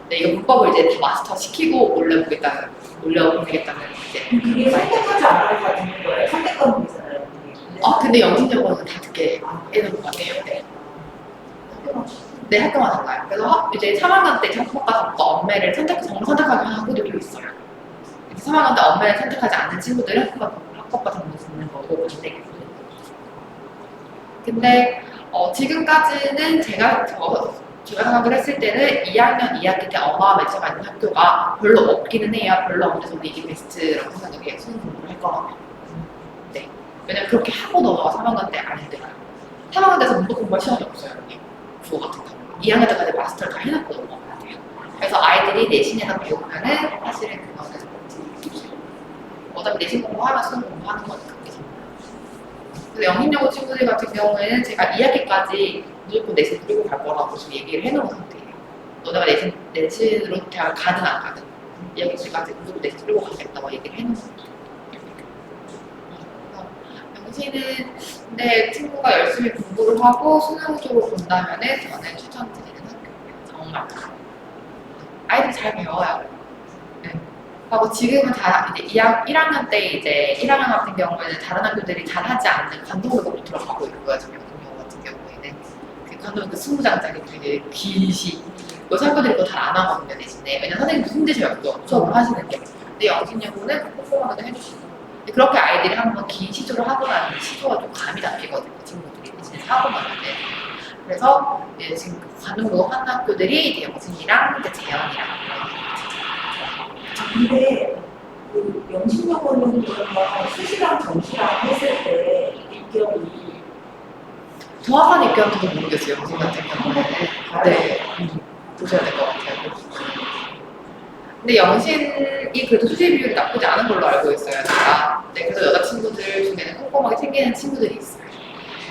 [SPEAKER 1] 네, 이거 문법을 이제 다 마스터 시키고 올려보내겠다는 이제.
[SPEAKER 2] 그게 선택하지 않아서 듣는 거예요. 선택 과목이잖아요.
[SPEAKER 1] 근데 영신영어는 다 듣게 해놓은 것 같아요. 네. 네, 학교마다 달라요. 그래서 이제 3학년 때 합법과 작문과 언매를 선택하게 하는 학교들도 있어요. 3학년 때 언매를 선택하지 않는 친구들은 합법과 작문 듣는 거고 근데 지금까지는 제가 생각을 했을 때는 2학년 2학기 때 언어와 매체가 있는 학교가 별로 없기는 해요. 별로 없는데 저는 이게 베스트라고 생각해요. 수능 공부를 할 거라면. 네. 왜냐면 그렇게 하고 넘어가 3학년 때 안 힘들어요. 3학년 때서 문법 공부할 시간이 없어요. 국어 같은 거. 2학년 때까지 마스터를 다 해놓고 넘어가야 돼요. 그래서 아이들이 내신에서 배우면은 사실은 그거는 어차피 내신 공부하면 수능 공부하는 거니까 그게 그래서 영신영어 친구들 같은 경우에는 제가 2학기까지 무조건 내신 들고 갈 거라고 지금 얘기를 해놓은 상태예요. 너네가 내신으로 대학을 가든 안 가든 2학기까지 무조건 내신 들고 가겠다고 얘기를 해놓은 상태예요. 영신은 근데 친구가 열심히 공부를 하고 수능 쪽으로 본다면은 저는 추천드리는 학교예요. 정말 아이들이 잘 배워요. 네. 하고 지금은 다 이제 1학년 때 이제 1학년 같은 경우에는 다른 학교들이 잘하지 않는 관동으로 들어가고 있고요. 지금 영신여고 같은 경우에는 그 관동 그 20장짜리 되게 긴 시. 요새 학교들이 그거 잘 안 하거든요 대신에. 왜냐면 선생님도 힘드셔요. 수업을 하시는 게. 근데 영신여고는 꼼꼼하게 해주시고 그렇게 아이들이 한번 긴 시조를 하고 나면 시조가 좀 감이 잡히거든요. 친구들이 대신 하고 나면. 그래서 이제 지금 관우로 한 학교들이 이제 영신이랑 이제 재현이랑
[SPEAKER 2] 근데 그 영신여고는 그러면 수시랑 정시랑 했을 때 입결이
[SPEAKER 1] 정확한 입결은 저도 모르겠어요. 영신 같은 경우에는. 네. 보셔야 될 것 같아요. 근데 영신이 그래도 수시 비율이 나쁘지 않은 걸로 알고 있어요. 제가. 네, 그래서 여자친구들 중에는 꼼꼼하게 챙기는 친구들이 있어요.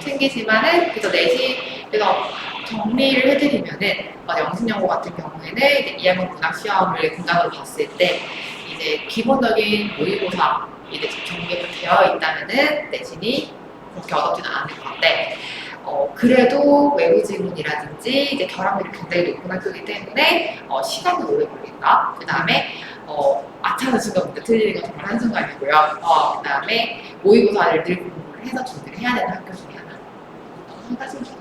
[SPEAKER 1] 챙기지만은 그래서 내신에서 정리를 해드리면은 영신여고 같은 경우에는 이제 2학년 문학 시험을 분단으로 봤을 때 이제 기본적인 모의고사 이제 정리가 되어 있다면은 내신이 그렇게 어렵지는 않을 건데 그래도 외부 지문이라든지 이제 결함률이 굉장히 높은 학교이기 때문에 시간이 오래 걸린다. 그 다음에 아차는 순간 문제 틀리는 건 정말 한순간이고요. 그 다음에 모의고사를 늘 공부를 해서 준비를 해야 되는 학교 중에 하나. 한 가지입니다.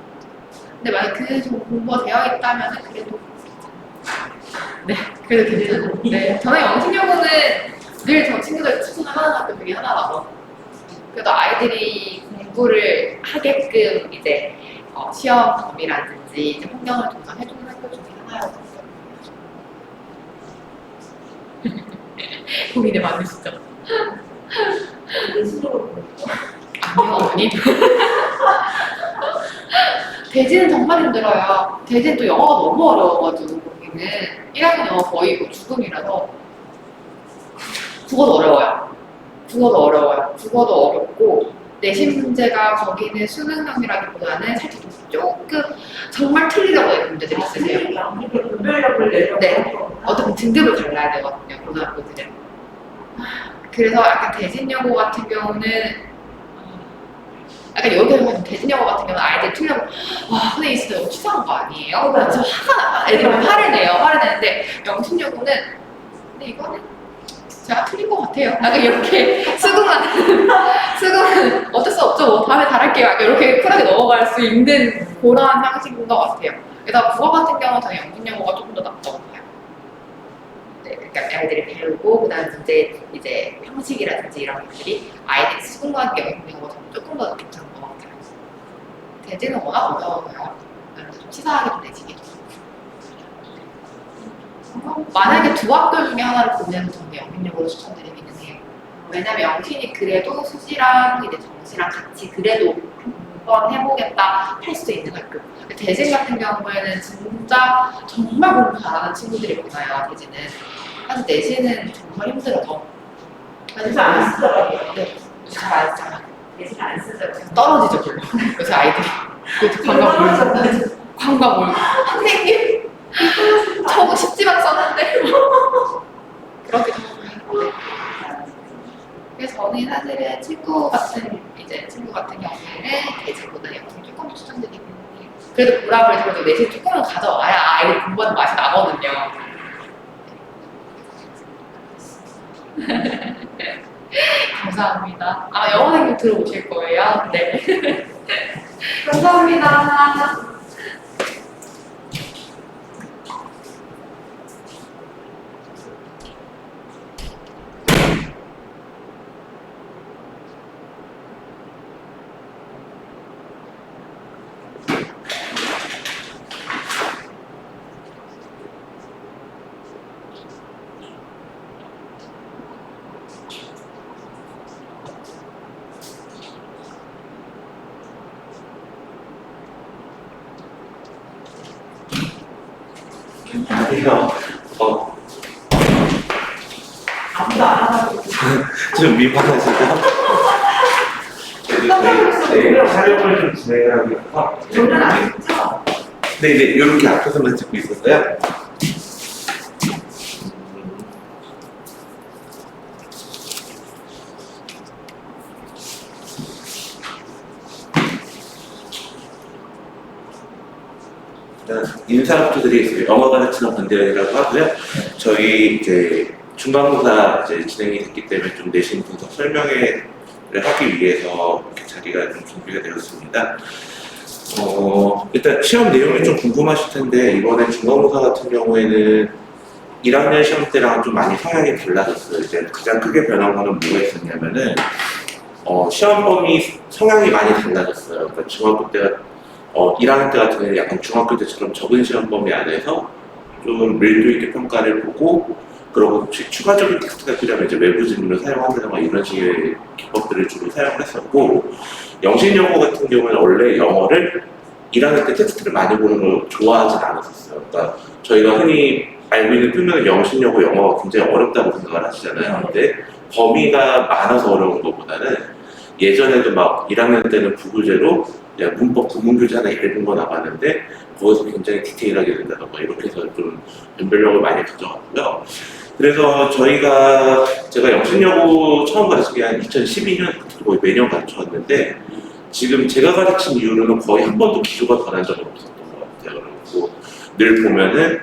[SPEAKER 1] 근데 만약 그 정도 공부가 되어 있다면 그래도 네, 그래도 괜찮아요. 네, 저는 영신여고는 늘 저 친구들 추천을 하는 학교 중에 하나라서 그래도 아이들이 공부를 하게끔 이제 시험 범위라든지 이제 환경을 조성해주는 학교 중에 하나라서 고민이 많으시죠?
[SPEAKER 2] 내신적으로 보니까
[SPEAKER 1] 아니요, 어머니. 대지는 정말 힘들어요. 대지는 또 영어가 너무 어려워가지고 거기는 1학년 영어 거의 뭐 죽음이라서 국어도 어려워요. 국어도 어렵고 내신 문제가 거기는 수능형이라기보다는 살짝 조금 정말 틀리려고 하는 문제들이 있으세요.
[SPEAKER 2] 이렇게 분별력을 내려고
[SPEAKER 1] 네. 어떻게 등급을 갈라야 되거든요, 고등학교들은. 그래서 약간 대진여고 같은 경우는 약간 여기서 대진여고 같은 경우는 아이들 틀려고 와 선생님 진짜 너무 치사한 거 아니에요? 저 화가 나. 애들이 화를 내는데 영신여고는 근데 이거는 제가 틀린 것 같아요. 약간 이렇게 수긍은 어쩔 수 없죠. 뭐 다음에 잘할게요. 약간 이렇게 쿨하게 넘어갈 수 있는 그런 형식인 것 같아요. 그래서 국어 같은 경우는 저는 영신여고가 조금 더 낫다고 봐요. 네, 그러니까 아이들이 배우고 그다음 이제 형식이라든지 이런 것들이 아이들이 수긍하기 영신여고가 조금 더 괜찮은 것 같아요. 대지는 워낙 어려워요. 좀 치사하게 좀 내지기도 만약에 두 학교 중에 하나를 고르면 저는 영신여고를 추천드리기는 해요. 왜냐면 영신이 그래도 수시랑 이제 정시랑 같이 그래도 한번 해보겠다 할 수 있는 학교. 대진 같은 경우에는 진짜 정말 공부 잘하는 친구들이 많아요. 대진은. 사실 내신은 정말 힘들어서.
[SPEAKER 2] 그래서 안 쓰더라고요.
[SPEAKER 1] 네, 잘 안 쓰잖아.
[SPEAKER 2] 내신 안 쓰더라고요.
[SPEAKER 1] 떨어지죠, 별로. 요새 아이들이. 그 관광물. 선생님. 저거 쉽지만 썼는데 그렇기도 하고 네. 그래서 저는 사실은 친구 같은 경우에는 대지보다 영상 조금 더 추천드리긴 해요. 그래도 보람을 그래도 내신 조금은 가져와야 아이들이 공부하는 맛이 나거든요. 감사합니다. 영어 선생님 들어오실 거예요? 네. 감사합니다.
[SPEAKER 3] 안녕하세요.
[SPEAKER 2] 아무도 안 와가지고.
[SPEAKER 3] 좀 민망하시죠? 네, 촬영을 좀 진행을 하고 있어서.
[SPEAKER 2] 저는 안 했죠?
[SPEAKER 3] 네네, 이렇게 앞에서만 찍고 있었어요. 드리겠습니다. 영어 가르치는 권대현이라고 하고요. 저희 이제 중간고사 이제 진행이 됐기 때문에 좀 내신 분석 설명회를 하기 위해서 이렇게 자리가 좀 준비가 되었습니다. 일단 시험 내용이 좀 궁금하실 텐데 이번에 중간고사 같은 경우에는 1학년 시험 때랑 좀 많이 성향이 달라졌어요. 이제 가장 크게 변한 거는 뭐가 있었냐면은 시험 범위 성향이 많이 달라졌어요. 그러니까 중학교 때가 1학년 때 같은 경우는 약간 중학교 때처럼 적은 시험 범위 안에서 좀 밀도 있게 평가를 보고 그리고 추가적인 텍스트가 필요하면 이제 외부 지문을 사용한다든가 이런 식의 기법들을 주로 사용을 했었고 영신영어 같은 경우는 원래 영어를 1학년 때 텍스트를 많이 보는 걸 좋아하진 않았었어요. 그러니까 저희가 흔히 알고 있는 표면은 영신영어 영어가 굉장히 어렵다고 생각을 하시잖아요. 근데 범위가 많아서 어려운 것보다는 예전에도 막 1학년 때는 부교재로 문법 구문교재 하나 얇은 거 나가는데 거기서 굉장히 디테일하게 된다던가 이렇게 해서 좀 변별력을 많이 가져갔고요. 그래서 제가 영신여고 처음 가르치기 한 2012년부터 거의 매년 가르쳐왔는데 지금 제가 가르친 이후로는 거의 한 번도 기조가 변한 적은 없었던 것 같아요. 그리고 늘 보면은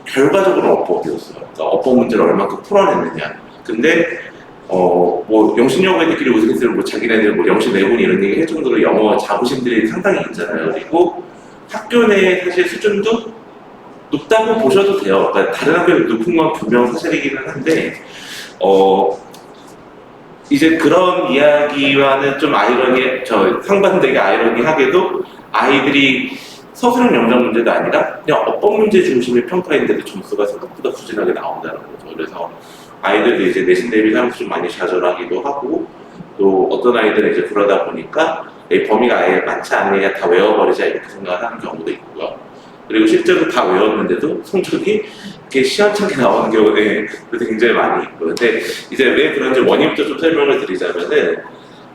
[SPEAKER 3] 결과적으로 어법이었어요. 그러니까 어법 문제를 얼마큼 풀어냈느냐. 근데 뭐 영신여고 애들끼리 우스갯소리로 뭐 자기네들 뭐 영신 내분 이런 얘기 할 정도로 영어 자부심들이 상당히 있잖아요. 그리고 학교 내 사실 수준도 높다고 보셔도 돼요. 그러니까 다른 학교도 높은 건 분명 사실이기는 한데 이제 그런 이야기와는 좀 상반되게 아이러니하게도 아이들이 서술형 영역 문제도 아니라 그냥 어법 문제 중심의 평가인데도 점수가 생각보다 부진하게 나온다는 거죠. 그래서 아이들도 이제 내신 대비 하면서 좀 많이 좌절하기도 하고 또 어떤 아이들은 이제 그러다 보니까 이 범위가 아예 많지 않으니까 다 외워버리자 이렇게 생각을 하는 경우도 있고요. 그리고 실제로 다 외웠는데도 성적이 이렇게 시원찮게 나오는 경우는 굉장히 많이 있고 근데 이제 왜 그런지 원인부터 좀 설명을 드리자면은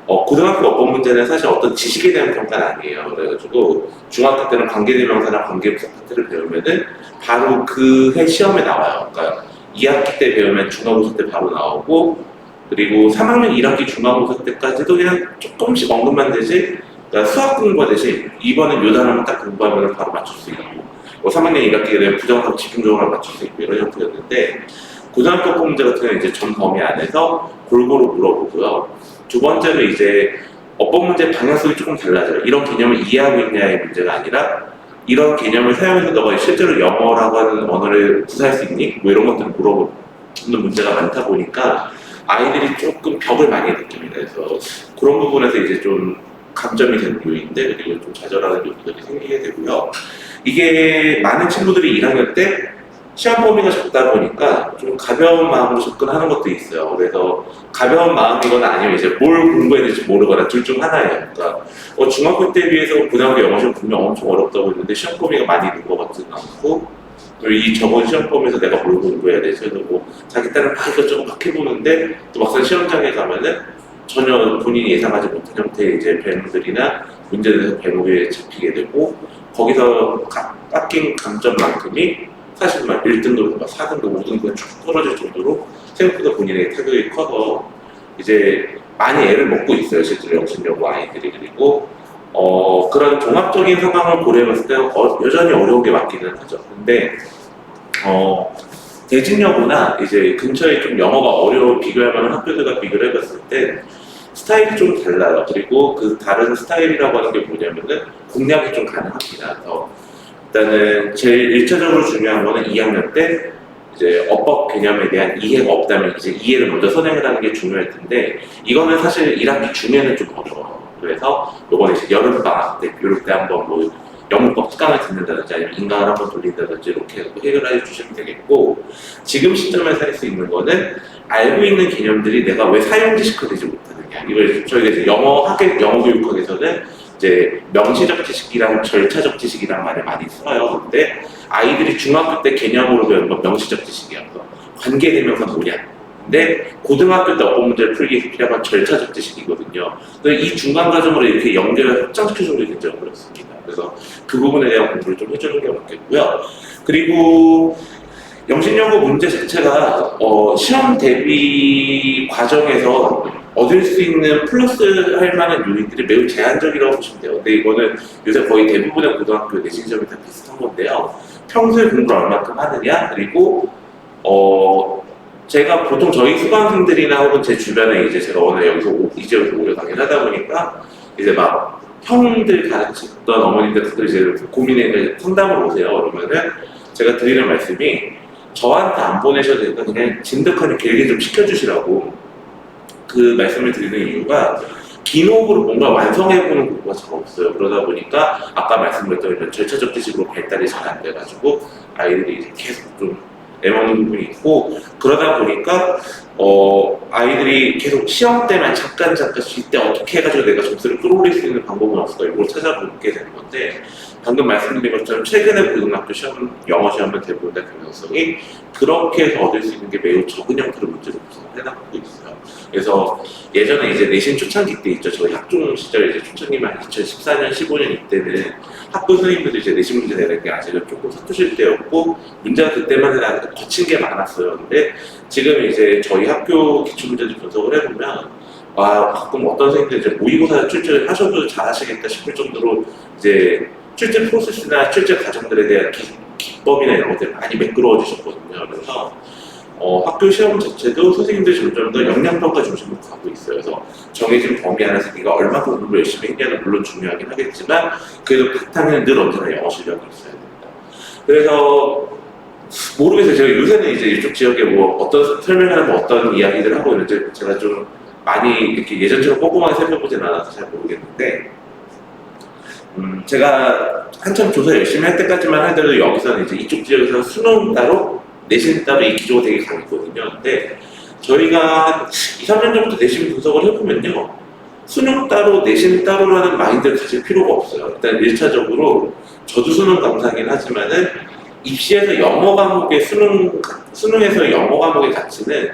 [SPEAKER 3] 고등학교 어법 문제는 사실 어떤 지식에 대한 평가는 아니에요. 그래가지고 중학교 때는 관계대명사나 관계부사 파트를 배우면은 바로 그 해 시험에 나와요. 그러니까 2학기 때 배우면 중간고사 때 바로 나오고 그리고 3학년 1학기 중간고사 때까지도 그냥 조금씩 언급만 되지 그러니까 수학 공부하듯이 이번엔 요 단어만 딱 공부하면 바로 맞출 수 있고 뭐 3학년 1학기에 대한 부정하고 집중적으로 맞출 수 있고 이런 형태였는데 고등학교 어법 문제 같은 경우는 이제 전 범위 안에서 골고루 물어보고요. 두 번째는 이제 어법 문제 방향성이 조금 달라져요. 이런 개념을 이해하고 있냐의 문제가 아니라 이런 개념을 사용해서 너가 실제로 영어라고 하는 언어를 구사할 수 있니? 뭐 이런 것들을 물어보는 문제가 많다 보니까 아이들이 조금 벽을 많이 느낍니다. 그래서 그런 부분에서 이제 좀 감점이 되는 요인인데 그리고 좀 좌절하는 요인들이 생기게 되고요. 이게 많은 친구들이 1학년 때 시험 범위가 적다 보니까 좀 가벼운 마음으로 접근하는 것도 있어요. 그래서 가벼운 마음이거나 아니면 이제 뭘 공부해야 될지 모르거나 둘 중 하나예요. 그러니까 중학교 때 비해서 고등학교 영어 시험 분명 엄청 어렵다고 했는데 시험 범위가 많이 는 것 같지는 않고 또 이 저번 시험 범위에서 내가 뭘 공부해야 되지? 그래서 뭐 자기 딸은 막 이것저것 막 해보는데 또 막상 시험장에 가면은 전혀 본인이 예상하지 못한 형태의 이제 배문들이나 문제들에서 배목에 잡히게 되고 거기서 깎인 감점만큼이 사실 막 1등급, 4등급, 5등급 쭉 떨어질 정도로 생각보다 본인의 타격이 커서 이제 많이 애를 먹고 있어요. 실제로 영신여고 아이들이. 그리고 그런 종합적인 상황을 고려해봤을 때 여전히 어려운 게 많기는 하죠. 근데 대진여고나 이제 근처에 좀 영어가 비교할 만한 학교들과 비교를 해봤을 때 스타일이 좀 달라요. 그리고 그 다른 스타일이라고 하는 게 뭐냐면은 공략이 좀 가능합니다. 일단은 제일 1차적으로 중요한 거는 2학년 때 이제 어법 개념에 대한 이해가 없다면 이제 이해를 먼저 선행을 하는 게 중요할 텐데 이거는 사실 1학기 중에는 좀 어려워요. 그래서 요번에 이제 여름방학 때 이럴 때 한번 뭐 영문법 특강을 듣는다든지 아니면 인강을 한번 돌린다든지 이렇게 해결해 주시면 되겠고 지금 시점에서 할 수 있는 거는 알고 있는 개념들이 내가 왜 사용 지식화되지 못하느냐 이걸 저희가 이제 영어 교육학에서는 이제 명시적 지식이랑 절차적 지식이란 말을 많이 써요. 근데 아이들이 중학교 때 개념으로 배우는 건 명시적 지식이어서 관계대명사 뭐냐. 근데 고등학교 때 어법 문제를 풀기 위해서 필요한 건 절차적 지식이거든요. 이 중간 과정으로 이렇게 연결을 확장시켜주는 게 굉장히 어렵습니다. 그래서 그 부분에 대한 공부를 좀 해주는 게 맞겠고요. 그리고 영신여고 문제 자체가 시험 대비 과정에서 얻을 수 있는 플러스 할 만한 요인들이 매우 제한적이라고 보시면 돼요. 근데 이거는 요새 거의 대부분의 고등학교 내신 시험이 다 비슷한 건데요. 평소에 공부를 얼마큼 하느냐, 그리고 제가 보통 저희 수강생들이나 혹은 제 주변에 이제 제가 오늘 이제 여기서 오래 강의하다 보니까 이제 막 형들 가르치던 어머님들 이제 고민에 상담을 오세요. 그러면은 제가 드리는 말씀이 저한테 안 보내셔도 되니까 그냥 진득하게 길게 좀 시켜주시라고 그 말씀을 드리는 이유가 긴 호흡으로 뭔가 완성해보는 공부가 잘 없어요. 그러다 보니까 아까 말씀드렸던 이런 절차적 지식으로 발달이 잘 안 돼가지고 아이들이 이제 계속 좀 애먹는 부분이 있고 그러다 보니까 아이들이 계속 시험 때만 잠깐 쉴 때 어떻게 해가지고 내가 점수를 끌어올릴 수 있는 방법은 없을까 이걸 찾아보게 되는 건데 방금 말씀드린 것처럼 최근에 고등학교 시험, 영어 시험은 대부분 다 경향성이 그렇게 해서 얻을 수 있는 게 매우 적은 형태로 문제를 구성을 해나가고 있어요. 그래서 예전에 이제 내신 초창기 때 있죠. 저희 학종 시절 이제 초창기만 2014년, 15년 이때는 학부 선생님들도 이제 내신 문제 내는 게 아직은 조금 서투실 때였고 문제가 그때만 해도 거친 게 많았어요. 근데 지금 이제 저희 학교 기출문제들 분석을 해보면 가끔 어떤 선생님들 이제 모의고사 출제를 하셔도 잘하시겠다 싶을 정도로 이제 출제 프로세스나 출제 과정들에 대한 기법이나 이런 것들이 많이 매끄러워지셨거든요. 그래서 학교 시험 자체도 선생님들이 점점 더 역량평가 중심으로 가고 있어요. 그래서 정해진 범위 안에서 네가 얼마큼 공부를 열심히 했냐는 물론 중요하긴 하겠지만 그래도 바탕에는 늘 언제나 영어 실력이 있어야 됩니다. 그래서 모르겠어요. 제가 요새는 이제 이쪽 지역에 뭐 어떤 설명을 하면 어떤 이야기들을 하고 있는지 제가 좀 많이 이렇게 예전처럼 꼼꼼하게 살펴보지는 않아서 잘 모르겠는데 제가 한참 조사 열심히 할 때까지만 하더라도 여기서는 이제 이쪽 지역에서 수능 따로 내신 따로 이 기조가 되게 강했거든요. 근데 저희가 한 2, 3년 전부터 내신 분석을 해보면요. 수능 따로 내신 따로라는 마인드를 가질 필요가 없어요. 일단 1차적으로 저도 수능 강사긴 하지만은 입시에서 영어 과목의 수능에서 영어 과목의 가치는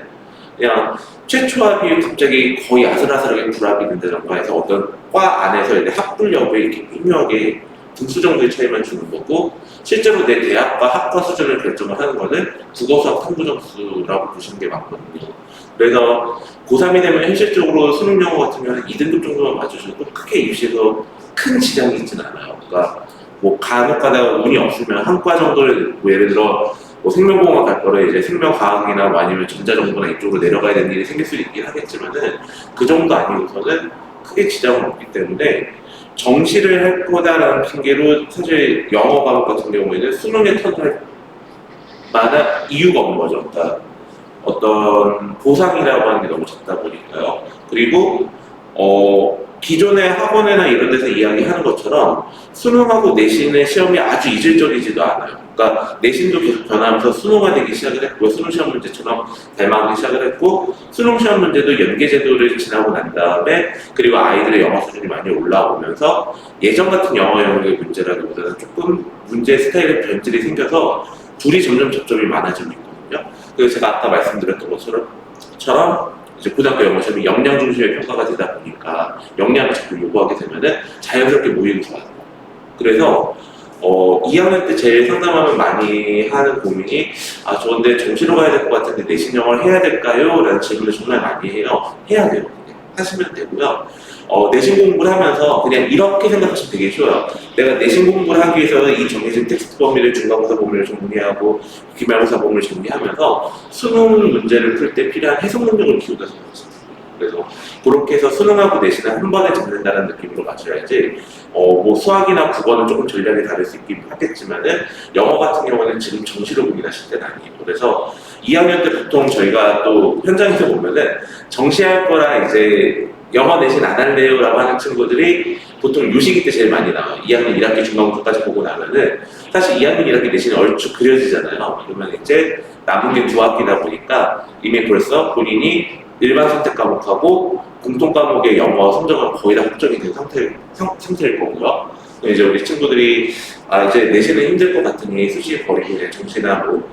[SPEAKER 3] 그냥 최초합이 갑자기 거의 아슬아슬하게 불합이 된다던가 해서 어떤 과 안에서 이제 학불 여부에 이렇게 미묘하게 등수 정도의 차이만 주는 거고 실제로 내 대학과 학과 수준을 결정을 하는 거는 국어, 수학, 탐구 점수라고 보시는 게 맞거든요. 그래서 고3이 되면 현실적으로 수능 영어 같은 경우는 2등급 정도만 맞으셔도 크게 입시에서 큰 지장이 있지는 않아요. 그러니까 뭐 간혹 가다가 운이 없으면 한 과 정도를 뭐 예를 들어 뭐 생명공학 갈 거를 이제 생명과학이나 뭐 아니면 전자정보나 이쪽으로 내려가야 되는 일이 생길 수 있긴 하겠지만은 그 정도 아니고서는 크게 지장은 없기 때문에 정시를 할 거다라는 핑계로 사실 영어 과목 같은 경우에는 수능에 턴할 만한 이유가 없는 거죠. 그러니까 어떤 보상이라고 하는 게 너무 작다 보니까요. 그리고 기존의 학원이나 이런 데서 이야기하는 것처럼 수능하고 내신의 시험이 아주 이질적이지도 않아요. 그러니까 내신도 계속 변하면서 수능화되기 시작을 했고 수능 시험 문제처럼 닮아가기 시작을 했고 수능 시험 문제도 연계 제도를 지나고 난 다음에 그리고 아이들의 영어 수준이 많이 올라오면서 예전 같은 영어 영역의 문제라기보다는 조금 문제 스타일의 변질이 생겨서 둘이 점점 접점이 많아지고 있거든요. 그래서 제가 아까 말씀드렸던 것처럼 이제 고등학교 영어 시험이 역량 중심의 평가가 되다 보니까 역량을 자꾸 요구하게 되면은 자연스럽게 모의고사가 돼요. 그래서 2학년 때 제일 상담하면 많이 하는 고민이 저 근데 정시로 가야 될 것 같은데 내신 영어를 해야 될까요? 라는 질문을 정말 많이 해요. 해야 돼요. 하시면 되고요. 내신 공부를 하면서 그냥 이렇게 생각하시면 되게 쉬워요. 내가 내신 공부를 하기 위해서는 이 정해진 텍스트 범위를 중간고사 범위를 정리하고 기말고사 범위를 정리하면서 수능 문제를 풀 때 필요한 해석 능력을 키우다 생각하시면 돼요. 그래서 그렇게 해서 수능하고 내신을 한 번에 잡는다는 느낌으로 가셔야지 뭐 수학이나 국어는 조금 전략이 다를 수 있긴 하겠지만은 영어 같은 경우는 지금 정시로 고민하실 때는 아니에요. 그래서 2학년 때 보통 저희가 또 현장에서 보면은 정시할 거라 이제 영어 내신 안 할래요? 라고 하는 친구들이 보통 요시기 때 제일 많이 나와요. 2학년 1학기 중간고사까지 보고 나면은 사실 2학년 1학기 내신이 얼추 그려지잖아요. 그러면 이제 남은 게 2학기다 보니까 이미 벌써 본인이 일반 선택 과목하고 공통 과목의 영어 성적은 거의 다 확정이 된 상태일 거고요. 이제 우리 친구들이 이제 내신은 힘들 것 같으니 수시 버리고 이제 정시나 뭐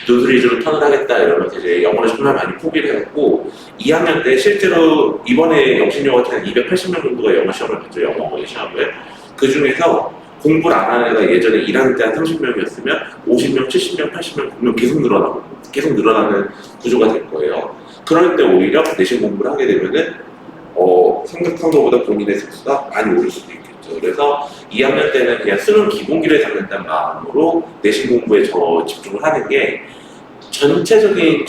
[SPEAKER 3] 논술 위주로 턴을 하겠다 이러면서 이제 영어를 정말 많이 포기를 했고 2학년 때 실제로 이번에 영신여고 같은 280명 정도가 영어 시험을 봤죠. 영어 시험을. 그 중에서 공부를 안 하는 애가 예전에 1학년 때 한 30명이었으면 50명, 70명, 80명, 100명 계속 늘어나는 구조가 될 거예요. 그럴 때 오히려 내신 공부를 하게 되면은 생각한 것보다 본인의 점수가 많이 오를 수도 있겠죠. 있어요. 그래서 2학년 때는 그냥 수능 기본기를 잡는다는 마음으로 내신 공부에 집중을 하는 게 전체적인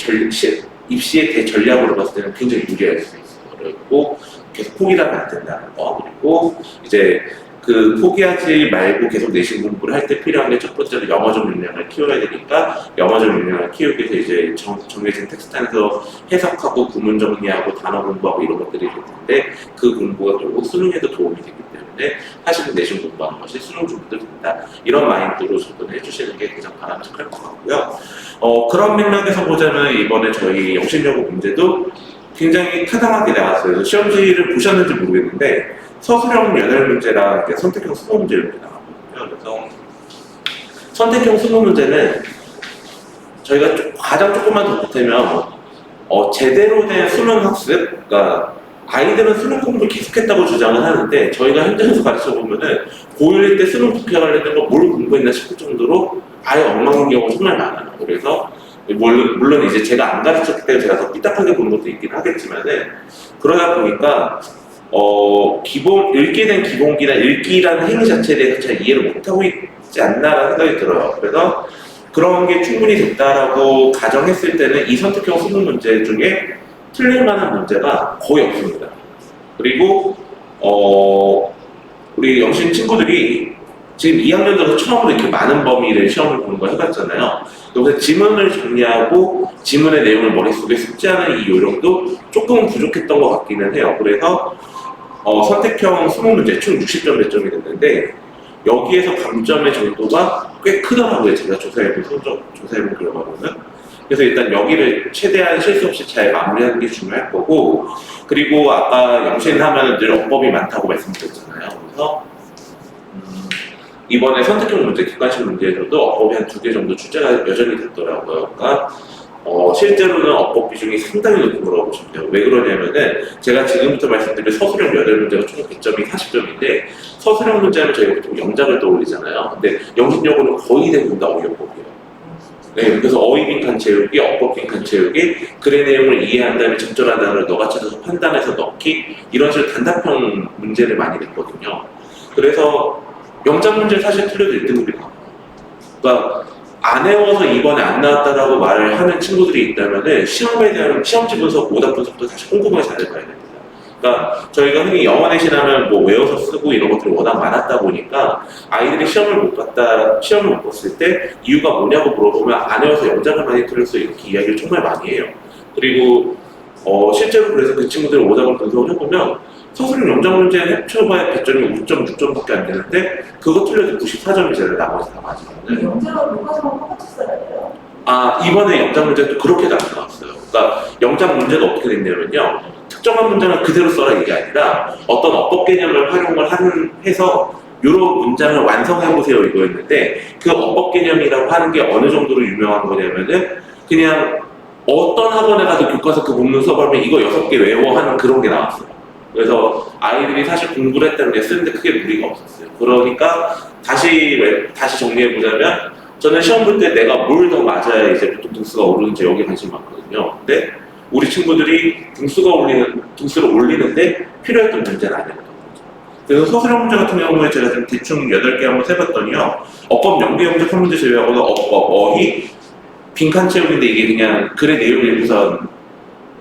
[SPEAKER 3] 입시의 대전략으로 봤을 때는 굉장히 유리할 수 있어요. 그리고 계속 포기를 하면 안 된다는 거. 그리고 이제 그 포기하지 말고 계속 내신 공부를 할 때 필요한 게 첫 번째로 영어적 역량을 키워야 되니까 영어적 역량을 키우기 위해서 이제 정해진 텍스트에서 해석하고 구문 정리하고 단어 공부하고 이런 것들이 될 텐데 그 공부가 결국 수능에도 도움이 되기 때문에 사실은 내신 공부하는 것이 수능 준비도 된다. 이런 마인드로 접근해 주시는 게 가장 바람직할 것 같고요. 그런 맥락에서 보자면 이번에 저희 영신여고 문제도 굉장히 타당하게 나왔어요. 시험지를 보셨는지 모르겠는데 서술형 8문제랑 선택형 20문제 이렇게 나왔거든요. 그래서 선택형 20문제는 저희가 가장 조금만 더 보태면 제대로 된 수능 학습, 그러니까 아이들은 수능 공부를 계속했다고 주장을 하는데 저희가 현장에서 가르쳐 보면은 고1 때 수능 국회관련된 거 뭘 공부했나 싶을 정도로 아예 엉망인 경우가 정말 많아요. 그래서 물론 이제 제가 안 가르쳤기 때문에 제가 더 삐딱하게 보는 것도 있긴 하겠지만은 그러다 보니까 읽게 된 기본기나 읽기라는 행위 자체에 대해서 잘 이해를 못하고 있지 않나라는 생각이 들어요. 그래서 그런 게 충분히 됐다라고 가정했을 때는 이 선택형 수능 문제 중에 틀릴 만한 문제가 거의 없습니다. 그리고 우리 영신 친구들이 지금 2학년 들어서 처음으로 이렇게 많은 범위를 시험을 보는 걸 해봤잖아요. 그래서 지문을 정리하고 지문의 내용을 머릿속에 숙지하는 이 요령도 조금은 부족했던 것 같기는 해요. 그래서 선택형 20문제 총 60점 배점이 됐는데 여기에서 감점의 정도가 꽤 크더라고요. 제가 조사해본 결과로는. 그래서 일단 여기를 최대한 실수 없이 잘 마무리하는 게 중요할 거고, 그리고 아까 영신 하면 늘 어법이 많다고 말씀드렸잖아요. 그래서 이번에 선택형 문제, 객관식 문제에서도 어법이 한 2개 정도 출제가 여전히 됐더라고요. 그러니까 실제로는 어법 비중이 상당히 높은 거라고 보시면 돼요. 왜 그러냐면은 제가 지금부터 말씀드린 서술형 8문제가 총 100점이 40점인데 서술형 문제는 저희가 보통 영작을 떠올리잖아요. 근데 영신여고는 거의 대부분 다 어휘어법이에요. 네, 그래서 어휘 빈칸 채우기, 어법 빈칸 채우기, 글의 내용을 이해한 다음에 적절한 단어를 너가 찾아서 판단해서 넣기, 이런 식으로 단답형 문제를 많이 냈거든요. 그래서 영작 문제 사실 틀려도 1등급이 나와요. 그러니까 안 외워서 이번에 안 나왔다라고 말을 하는 친구들이 있다면은 시험에 대한 시험지 분석, 오답 분석도 다시 꼼꼼하게 잘 해봐야 됩니다. 그러니까 저희가 흔히 영어 내신하면 뭐 외워서 쓰고 이런 것들이 워낙 많았다 보니까 아이들이 시험을 못 봤을 때 이유가 뭐냐고 물어보면 안 외워서 영작을 많이 틀렸어 이렇게 이야기를 정말 많이 해요. 그리고 실제로 그래서 그 친구들 오답을 분석을 해보면 서술형 영작 문제는 해쳐봐야 배점이 5.6점밖에 안 되는데 그거 틀려도 94점이잖아요. 나머지 다 맞으면.
[SPEAKER 2] 영재와 교과서랑 똑같이 써야 돼요?
[SPEAKER 3] 이번에 영작 문제도 그렇게도 안 나왔어요. 그러니까 영작 문제가 어떻게 됐냐면요. 특정한 문장을 그대로 써라 이게 아니라 어떤 어법 개념을 활용을 해서 이런 문장을 완성해보세요 이거였는데 그 어법 개념이라고 하는 게 어느 정도로 유명한 거냐면은 그냥 어떤 학원에 가도 교과서 그 본문 써보면 이거 6개 외워 하는 그런 게 나왔어요. 그래서 아이들이 사실 공부를 했다는 게 쓰는데 크게 무리가 없었어요. 그러니까 다시 정리해보자면 저는 시험 볼 때 내가 뭘 더 맞아야 이제 보통 등수가 오르는지 여기 관심 많거든요. 근데 우리 친구들이 등수를 올리는데 필요했던 문제는 아니었던 거죠. 그래서 서술형 문제 같은 경우에 제가 지금 대충 8개 한번 세봤더니요. 어법 연계 영작 3문제 제외하고는 어법, 어휘, 빈칸 채우기인데 이게 그냥 글의 내용을 읽고선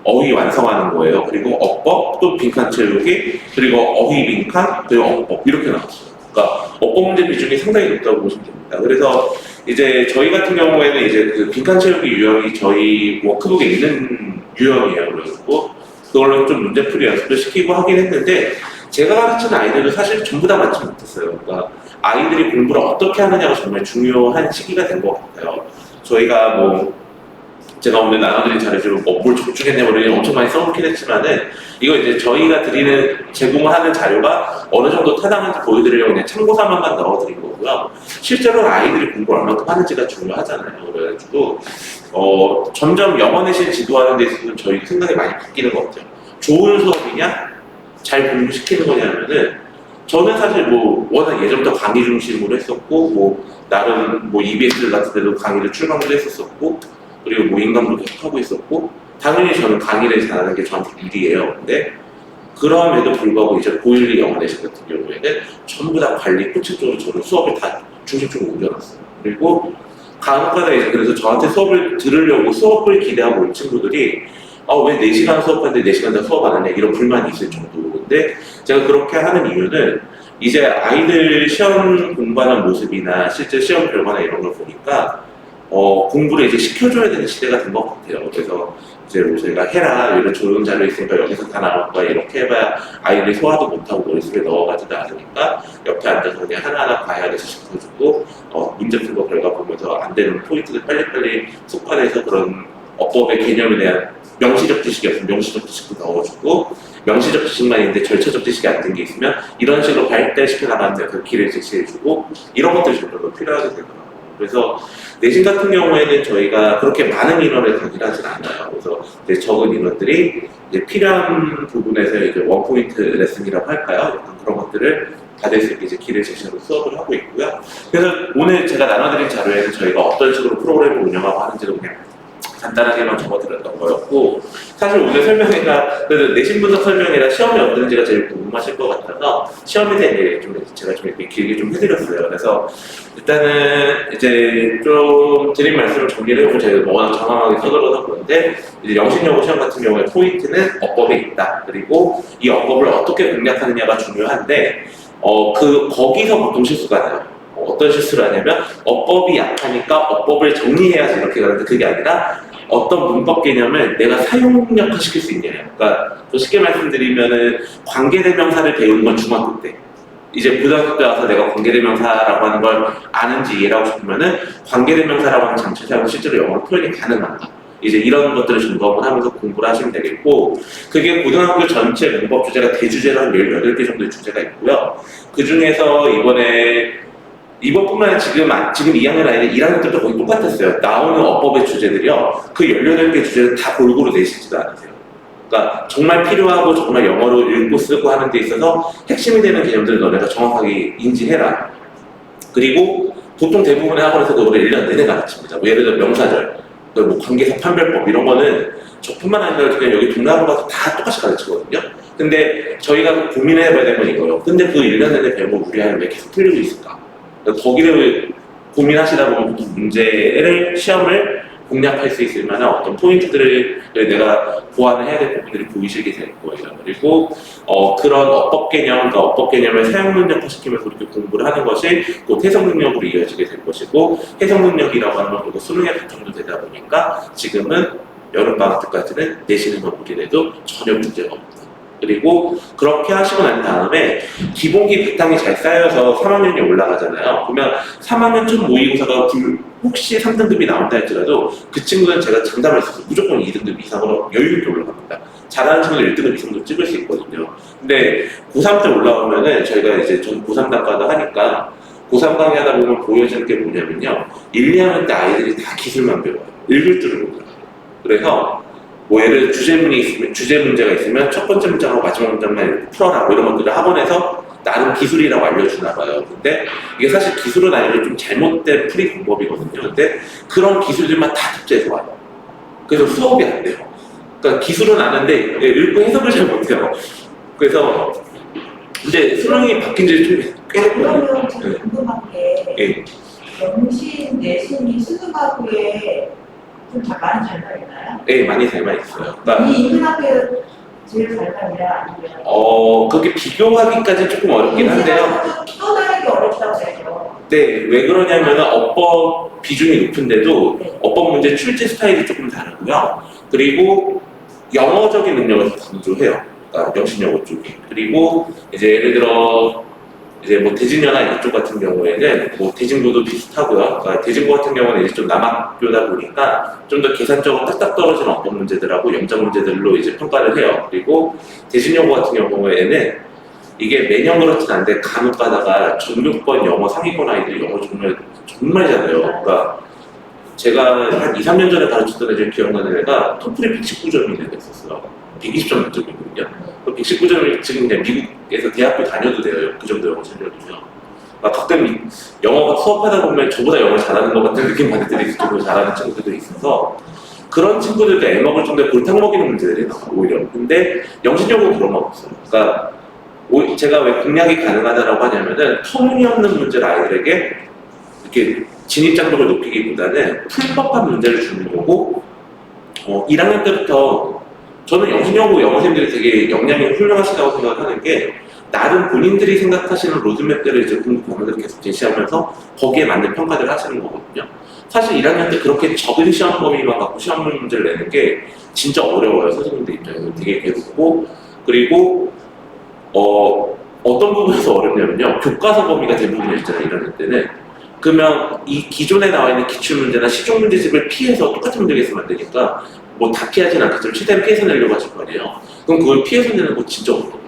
[SPEAKER 3] 어휘 완성하는 거예요. 그리고 어법, 또 빈칸 채우기, 그리고 어휘 빈칸, 그리고 어법 이렇게 나왔어요. 그러니까 어법 문제 비중이 상당히 높다고 보시면 됩니다. 그래서 이제 저희 같은 경우에는 이제 그 빈칸 채우기 유형이 저희 워크북에 있는 유형이에요. 그래서 그걸로 좀 문제풀이 연습도 시키고 하긴 했는데 제가 가르치는 아이들도 사실 전부 다 맞지 못했어요. 그러니까 아이들이 공부를 어떻게 하느냐가 정말 중요한 시기가 된 것 같아요. 저희가 제가 오늘 나눠드린 자료를 뭘 적중했냐 모르겠냐 엄청 많이 써놓긴 했지만은 이거 이제 저희가 제공을 하는 자료가 어느 정도 타당한지 보여드리려고 그냥 참고사만만 넣어드린 거고요. 실제로 아이들이 공부를 얼마큼 하는지가 중요하잖아요. 그래가지고 점점 영어 내신 지도하는 데 있어서는 저희 생각이 많이 바뀌는 것 같아요. 좋은 수업이냐? 잘 공부시키는 거냐면은 저는 사실 워낙 예전부터 강의 중심으로 했었고 나름 EBS 같은 데도 강의를 출강도 했었었고 그리고 인강도 계속 하고 있었고 당연히 저는 강의를 잘하는 게 저한테 일이에요. 근데 그럼에도 불구하고 이제 고1 영어 내신 같은 경우에는 전부 다 관리 코칭 쪽으로 저는 수업을 다 중심적으로 옮겨놨어요. 그리고 간혹가다 이제 그래서 저한테 수업을 들으려고 수업을 기대하고 온 친구들이 왜 4시간 수업하는데 4시간 다 수업 안 하냐 이런 불만이 있을 정도인데 제가 그렇게 하는 이유는 이제 아이들 시험 공부하는 모습이나 실제 시험 결과나 이런 걸 보니까 공부를 이제 시켜줘야 되는 시대가 된 것 같아요. 그래서 이제 뭐 저희가 해라 이런 좋은 자료 있으니까 여기서 다 나올 거야 이렇게 해봐야 아이들이 소화도 못하고 머릿속에 넣어가지도 않으니까 옆에 앉아서 그냥 하나하나 과외하듯이 시켜주고 문제 풀고 결과 보면서 안 되는 포인트를 빨리빨리 속판해서 그런 어법의 개념에 대한 명시적 지식이 없으면 명시적 지식도 넣어주고 명시적 지식만 있는데 절차적 지식이 안 된 게 있으면 이런 식으로 발달시켜 나가는 데 그 길을 제시해주고 이런 것들이 좀 더 필요하게 되더라고요. 그래서 내신 같은 경우에는 저희가 그렇게 많은 인원을 강의하진 않아요. 그래서 이제 적은 인원들이 이제 필요한 부분에서 이제 원포인트 레슨이라고 할까요? 약간 그런 것들을 받을 수 있게 이제 길을 제시하고 수업을 하고 있고요. 그래서 오늘 제가 나눠드린 자료에는 저희가 어떤 식으로 프로그램을 운영하고 하는지를 그냥 간단하게만 적어드렸던 거였고 사실 오늘 설명회가 그래도 내신 분석 설명이라 시험이 어떤지가 제일 궁금하실 것 같아서 시험에 대한 얘기 제가 좀 이렇게 길게 좀 해드렸어요. 그래서 일단은 이제 좀 드린 말씀을 정리를 해보면 제가 워낙 장황하게 써들어서 그런데 이제 영신여고 시험 같은 경우에 포인트는 어법에 있다. 그리고 이 어법을 어떻게 공략하느냐가 중요한데 거기서 보통 실수가 나요. 어떤 실수를 하냐면 어법이 약하니까 어법을 정리해야지 이렇게 가는데 그게 아니라 어떤 문법 개념을 내가 사용력화시킬 수 있냐. 그러니까 또 쉽게 말씀드리면은 관계대명사를 배우는 건 중학교 때. 이제 고등학교 때 와서 내가 관계대명사라고 하는 걸 아는지 이해하고 싶으면은 관계대명사라고 하는 장치사하고 실제로 영어로 표현이 가능한가. 이제 이런 것들을 점검을 하면서 공부를 하시면 되겠고 그게 고등학교 전체 문법 주제가 대주제로 한 18개 정도의 주제가 있고요. 그 중에서 이번뿐만 아니라 지금 2학년 아이는 1학년 때도 거의 똑같았어요. 나오는 어법의 주제들이요. 그 18개 주제를 다 골고루 내시지도 않으세요. 그러니까 정말 필요하고 정말 영어로 읽고 쓰고 하는 데 있어서 핵심이 되는 개념들을 너네가 정확하게 인지해라. 그리고 보통 대부분의 학원에서 그거를 1년 내내 가르칩니다. 뭐 예를 들어 명사절, 뭐 관계사 판별법 이런 거는 저뿐만 아니라 그냥 여기 동남아 가서 다 똑같이 가르치거든요. 근데 저희가 고민해봐야 되는 건 이거예요. 근데 그 1년 내내 배우고 우리 아이는 왜 계속 틀리고 있을까? 거기를 고민하시다 보면 문제를 시험을 공략할 수 있을 만한 어떤 포인트들을 내가 보완을 해야 될 부분들이 보이시게 될 거예요. 그리고 그런 어법 개념, 그러니까 어법 개념을 사용 능력화시키면서 그렇게 공부를 하는 것이 곧 해석 능력으로 이어지게 될 것이고 해석 능력이라고 하는 건 그리고 수능에 바탕도 되다 보니까 지금은 여름방학 때까지는 내신에만 보기에도 전혀 문제가 없다. 그리고 그렇게 하시고 난 다음에 기본기 바탕이 잘 쌓여서 3학년이 올라가잖아요. 그러면 3학년 첫 모의고사가 혹시 3등급이 나온다 할지라도 그 친구는 제가 장담할 수 있어요. 무조건 2등급 이상으로 여유 있게 올라갑니다. 잘하는 친구는 1등급 이상도 찍을 수 있거든요. 근데 고3 때 올라오면은 저희가 이제 전 고3 단과도 하니까 고3 강의하다 보면 보여지는 게 뭐냐면요. 1, 2학년 때 아이들이 다 기술만 배워요. 읽을 줄을 몰라요. 그래서 뭐 예를 주제 문제가 있으면 첫 번째 문장하고 마지막 문장만 풀어라 뭐 이런 것들을 학원에서 나름 기술이라고 알려주나 봐요. 근데 이게 사실 기술은 아니고 좀 잘못된 풀이 방법이거든요. 근데 그런 기술들만 다 탑재해서 와요. 그래서 수업이 안 돼요. 그러니까 기술은 아는데 읽고 해석을 잘 못해요. 그래서 근데 수능이 바뀐 지 좀 꽤 됐거든요.
[SPEAKER 2] 그러면 제가 궁금한 게 영신, 내신이 수능하고에 좀 많이 잘 나있나요?
[SPEAKER 3] 네, 많이 닮아 있어요. 그러니까
[SPEAKER 2] 이 인근 학교에 제일 잘 나냐 아니면
[SPEAKER 3] 그게 비교하기까지 조금 어렵긴 한데요.
[SPEAKER 2] 또 다르게 어렵다고 해요.
[SPEAKER 3] 네, 왜 그러냐면 어법 비중이 높은데도
[SPEAKER 2] 네.
[SPEAKER 3] 어법 문제 출제 스타일이 조금 다르고요. 그리고 영어적인 능력을 더 강조해요. 그러니까 영신여고 쪽이. 그리고 이제 예를 들어 이제 뭐 대진여나 이쪽 같은 경우에는 뭐 대진고도 비슷하고요. 그러니까 대진고 같은 경우는 이제 좀 남학교다 보니까 좀 더 계산적으로 딱딱 떨어지는 어법 문제들하고 영장 문제들로 이제 평가를 해요. 그리고 대진여고 같은 경우에는 이게 매년 그렇진 않은데 간혹 가다가 전교권 영어 상위권 아이들이 영어 정말 잘해요. 그러니까 제가 한 2, 3년 전에 가르쳤던 애들 기억나는 애가 토플이 119점이 있는 애 있었어요. 120점 만점이거든요. 그 119점이 지금 그냥 미국에서 대학교 다녀도 돼요. 그 정도 영어 실력이면. 가끔 영어 수업하다 보면 저보다 영어 잘하는 것 같은 느낌 받을 때도 있을 정도로 잘하는 친구들도 있어서 그런 친구들도 애먹을 정도의 골탕 먹이는 문제들이 나와요, 오히려. 근데 영신여고는 그런 건 없어요. 그러니까 제가 왜 공략이 가능하다라고 하냐면은 터무니없는 문제를 아이들에게 이렇게 진입장벽을 높이기보다는 풀법한 문제를 주는 거고 1학년 때부터 저는 영신여고 영어생들이 되게 역량이 훌륭하시다고 생각하는 게 나름 본인들이 생각하시는 로드맵들을 이제 공부 방법을 계속 제시하면서 거기에 맞는 평가를 하시는 거거든요. 사실 1학년 때 그렇게 적은 시험 범위만 갖고 시험 문제를 내는 게 진짜 어려워요. 선생님들 입장에서 되게 괴롭고 그리고 어떤 부분에서 어렵냐면요. 교과서 범위가 대부분이었잖아요. 1학년 때는. 그러면 이 기존에 나와 있는 기출문제나 시중문제집을 피해서 똑같은 문제가 있으면 안 되니까 뭐 다 피하진 않겠지만 최대한 피해서 내려고 하실 거 아니에요. 그럼 그걸 피해서 내는 거 진짜 어려워요.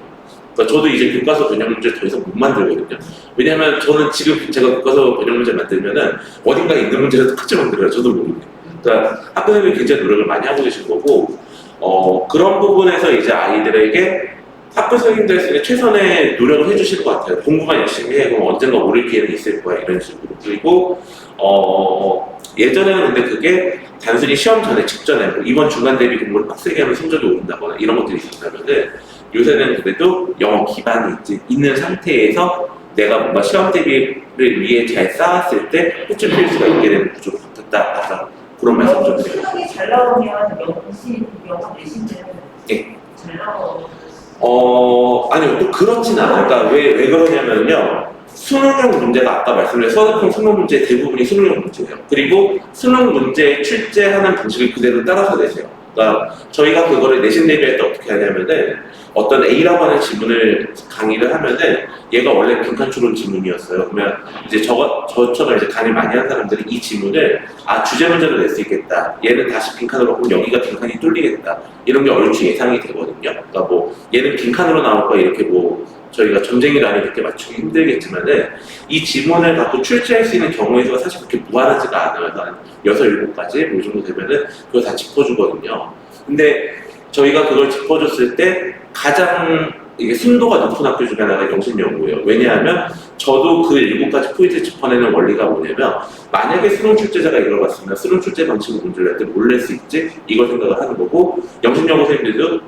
[SPEAKER 3] 그러니까 저도 이제 교과서 변형 문제를 더 이상 못 만들거든요. 왜냐면 저는 지금 제가 교과서 변형 문제 만들면은 어딘가에 있는 문제를 똑같이 만들어요. 저도 모르게. 그러니까 학부모님이 굉장히 노력을 많이 하고 계신 거고 그런 부분에서 이제 아이들에게 학교 선생님들 할 수 있는 최선의 노력을 해주시는 것 같아요. 공부만 열심히 해. 그럼 언젠가 오를 기회는 있을 거야. 이런 식으로. 그리고 예전에는 근데 그게 단순히 시험 전에 직전에 뭐 이번 중간 대비 공부를 빡세게 하면 성적이 오른다거나 이런 것들이 있었다면은 요새는 그래도 영어 기반이 있는 상태에서 내가 뭔가 시험 대비를 위해 잘 쌓았을 때 호출 필수가 있게 되는 구조로 바뀌었다. 그런 말씀 좀 드려요.
[SPEAKER 2] 수능이 잘 나오면 영신, 영어 내신은
[SPEAKER 3] 네.
[SPEAKER 2] 잘 나오고
[SPEAKER 3] 아니요, 또 그렇진 않아요. 그러니까 왜 그러냐면요. 수능형 문제가 아까 말씀드린 서울형 수능 문제 대부분이 수능형 문제예요. 그리고 수능 문제 출제하는 방식을 그대로 따라서 내세요. 그러니까 저희가 그거를 내신 대비할 때 어떻게 하냐면은 어떤 A라고 하는 지문을 강의를 하면은 얘가 원래 빈칸 추론 지문이었어요. 그러면 이제 저처럼 이제 강의 많이 하는 사람들이 이 지문을 주제 문제로 낼 수 있겠다. 얘는 다시 빈칸으로 하면 여기가 빈칸이 뚫리겠다. 이런 게 얼추 예상이 되거든요. 그러니까 뭐 얘는 빈칸으로 나올 거야 이렇게 뭐 저희가 점쟁이라니 이렇게 맞추기 힘들겠지만은 이 지문을 갖고 출제할 수 있는 경우의 수가 사실 그렇게 무한하지가 않아요. 한 6, 7가지 뭐 이 정도 되면은 그거 다 짚어주거든요. 근데 저희가 그걸 짚어줬을 때 가장 이게 순도가 높은 학교 중에 하나가 영신여고예요. 왜냐하면 저도 그 7가지 포인트 짚어내는 원리가 뭐냐면 만약에 수능 출제자가 이걸 봤으면 수능 출제 방식으로 문제를 낼 때 뭘 낼 수 있지? 이걸 생각을 하는 거고 영신여고 선생님들도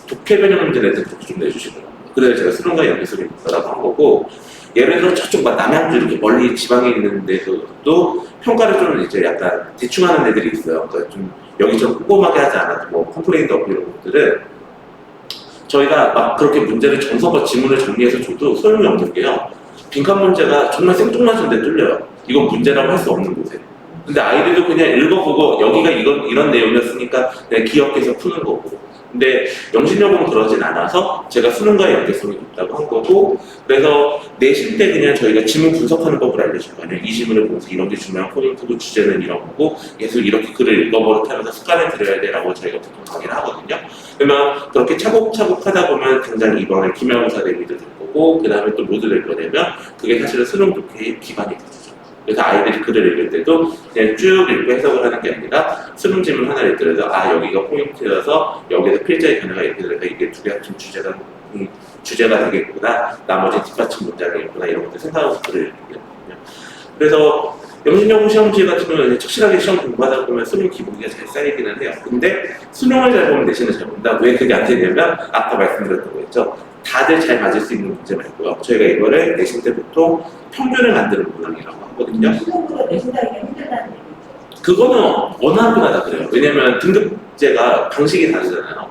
[SPEAKER 3] 독해 변형 문제 낼 때 그렇게 좀 내주시더라고요. 그래서 제가 수능과 연계성이 있다라고 한 거고 예를 들어 저쪽 남양주 이렇게 멀리 지방에 있는 데서도 평가를 좀 이제 약간 대충 하는 애들이 있어요. 그러니까 좀 여기저기 꼼꼼하게 하지 않아도 뭐 컴플레인도 없고 이런 것들은 저희가 막 그렇게 문제를 정석과 지문을 정리해서 줘도 소용이 없는 게요. 빈칸 문제가 정말 생뚱맞은데 뚫려요. 이건 문제라고 할 수 없는 곳에. 근데 아이들도 그냥 읽어보고 여기가 이런 내용이었으니까 그냥 기억해서 푸는 거고. 근데 영신여고는 그러진 않아서 제가 수능과의 연계성이 높다고 한 거고 그래서 내실 때 그냥 저희가 지문 분석하는 법을 알려줄 거 아니에요. 이 지문을 보면서 이런 게 중요한 포인트고 주제는 이런 거고 계속 이렇게 글을 읽어버릇 하면서 습관을 들여야 돼라고 저희가 보통 강의를 하거든요. 그러면 그렇게 차곡차곡 하다 보면 당장 이번에 기말고사 대비도 될 거고 그 다음에 또 뭐도 될 거냐면 그게 사실은 수능 독해의 기반이 되죠. 그래서 아이들이 글을 읽을 때도 그냥 쭉 읽고 해석을 하는 게 아니라 수능 지문 하나를 읽더라도 여기가 포인트여서 여기서 필자의 변화가 이렇게 들어서 이게 두 개 합친 주제가 되겠구나 나머지 뒷받침 문장이겠구나 이런 것들 생각하고 글을 읽거든요. 그래서 영신여고 시험지 같은 경우는 착실하게 시험 공부하다 보면 수능 기본기가 잘 쌓이기는 해요. 근데 수능을 잘 보면 내신을 잘 본다. 왜 그게 안 되냐면 아까 말씀드렸던 거 있죠. 다들 잘 맞을 수 있는 문제 말고요. 저희가 이거를 내신 때부터 평균을 만드는 문항이라고 하거든요.
[SPEAKER 2] 수능보다 내신 따기가 힘들다는 얘기죠.
[SPEAKER 3] 그거는 어느 학교나 다 그래요. 왜냐면 등급제가 방식이 다르잖아요.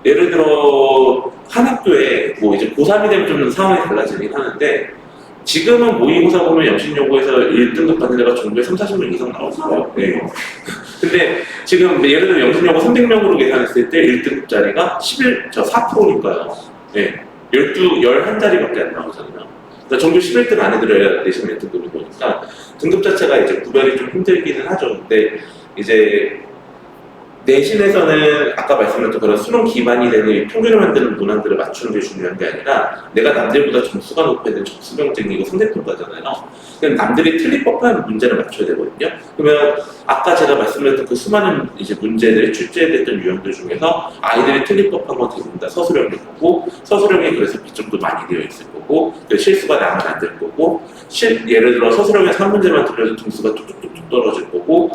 [SPEAKER 3] 예를 들어 한 학교에 뭐 이제 고3이 되면 좀 상황이 달라지긴 하는데 지금은 모의고사 보면 영신여고에서 1등급 받는 데가 전국에 30-40명 이상 나오고요. 네. 근데 지금 예를 들어 영신여고 300명으로 계산했을 때 1등급짜리가 4%니까요. 네. 11자리밖에 안 나오잖아요. 그러니까 전교 11등 안에 들어야 내신 1등급인 거니까 등급 자체가 이제 구별이 좀 힘들기는 하죠. 근데 이제 내신에서는 아까 말씀드렸던 그런 수능 기반이 되는 평균을 만드는 문항들을 맞추는 게 중요한 게 아니라 내가 남들보다 점수가 높아야 되는 점수 경쟁이고 상대평가잖아요. 그럼 남들이 틀릴 법한 문제를 맞춰야 되거든요. 그러면 아까 제가 말씀드렸던 그 수많은 이제 문제들이 출제됐던 유형들 중에서 아이들이 틀릴 법한 건 대부분 다 서술형일 거고 서술형에 그래서 비점도 많이 되어 있을 거고 실수가 나면 안 될 거고 예를 들어 서술형에서 한 문제만 틀려도 점수가 뚝뚝뚝 떨어질 거고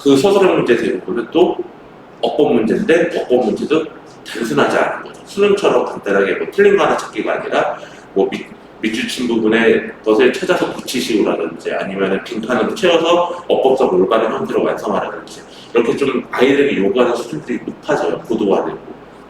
[SPEAKER 3] 그 서술형 문제 대부분은 또 어법 문제인데 어법 문제도 단순하지 않은 거죠. 수능처럼 간단하게 뭐 틀린 거 하나 찾기가 아니라 뭐 밑줄친 부분에 것을 찾아서 붙이시오라든지 아니면 빈칸으로 채워서 어법적 올바른 형태로 완성하라든지 이렇게 좀 아이들에게 요구하는 수준들이 높아져요. 고도가 되고.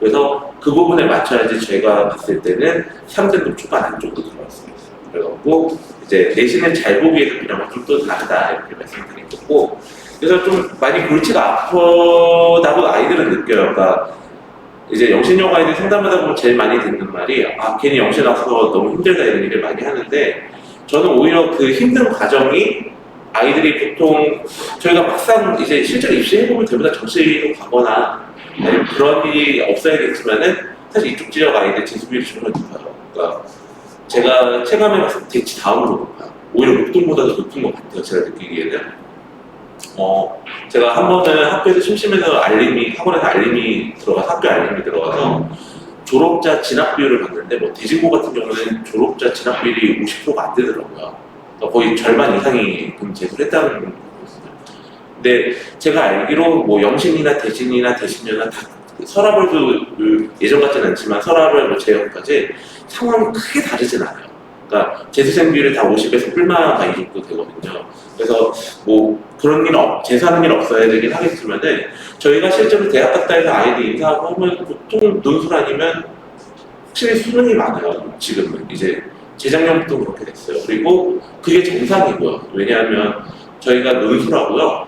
[SPEAKER 3] 그래서 그 부분에 맞춰야지 제가 봤을 때는 3등급 초반 안쪽으로 들어갈 수 있어요. 그래갖고 이제 내신을 잘 보기 위해서 이런 건 좀 또 다르다 이렇게 말씀드린 거고 그래서 좀 많이 골치가 아프다고 아이들은 느껴요. 그러니까 이제 영신여고 아이들 상담하다 보면 제일 많이 듣는 말이 괜히 영신 와서 너무 힘들다 이런 얘기를 많이 하는데 저는 오히려 그 힘든 과정이 아이들이 보통 저희가 막상 이제 실제로 입시해보면 대부분 정시로 가거나 아니면 그런 일이 없어야겠지만은 사실 이쪽 지역 아이들 재수비율이 정말 높아요. 그러니까 제가 체감해봤을 때 대치 다음으로 높아요. 오히려 목동보다도 높은 것 같아요. 제가 느끼기에는. 제가 한 번은 학교에서 심심해서 학원에서 알림이 들어가서 학교 알림이 들어가서 졸업자 진학 비율을 봤는데 뭐 대진고 같은 경우는 졸업자 진학 비율이 50%가 안 되더라고요. 그러니까 거의 절반 이상이 재수를 했다는 거거든요. 근데 제가 알기로 뭐 영신이나 대진이나 대신여나 다 서라벌도 예전 같지는 않지만 서라벌 뭐 재영까지 상황이 크게 다르진 않아요. 그러니까 재수생 비율이 다 50에서 뿔마가 이 정도 되거든요. 그래서 뭐 그런 일 재수하는 일 없어야 되긴 하겠지만은 저희가 실제로 대학 갔다 해서 아이들 인사하고 하면 보통 논술 아니면 확실히 수능이 많아요. 지금은 이제 재작년부터 그렇게 됐어요. 그리고 그게 정상이고요. 왜냐하면 저희가 논술하고요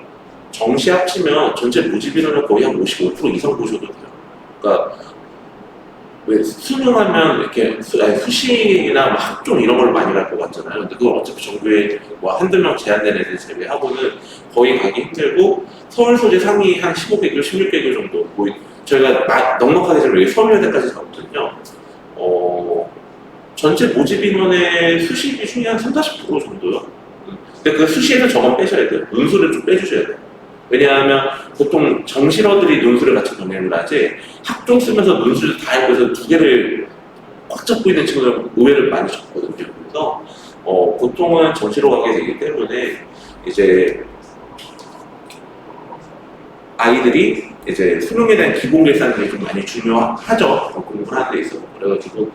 [SPEAKER 3] 정시 합치면 전체 모집 인원은 거의 한 55% 이상 보셔도 돼요. 그러니까 왜 수능하면 이렇게 수시나 뭐 학종 이런 걸 많이 갈 것 같잖아요. 근데 그걸 어차피 정부에 뭐 한두 명 제한된 애들 제외하고는 거의 가기 힘들고 서울 소재 상위 한 15개교, 16개교 정도 저희가 넉넉하게 지금 여기 서울여대까지 가거든요. 전체 모집 인원의 수시 비중이 한 30, 40% 정도요. 근데 그 수시에서 저건 빼셔야 돼요. 논술을 좀 빼주셔야 돼요. 왜냐하면 보통 정실어들이 논술을 같이 병행을 하지 학종 쓰면서 논술을 다 알고 해서 두 개를 꽉 잡고 있는 친구들은 의외로 많이 적거든요. 그래서 보통은 정시로 가게 되기 때문에 이제 아이들이 이제 수능에 대한 기본 계산이 좀 많이 중요하죠. 공부를 하는 데 있어서. 그래가지고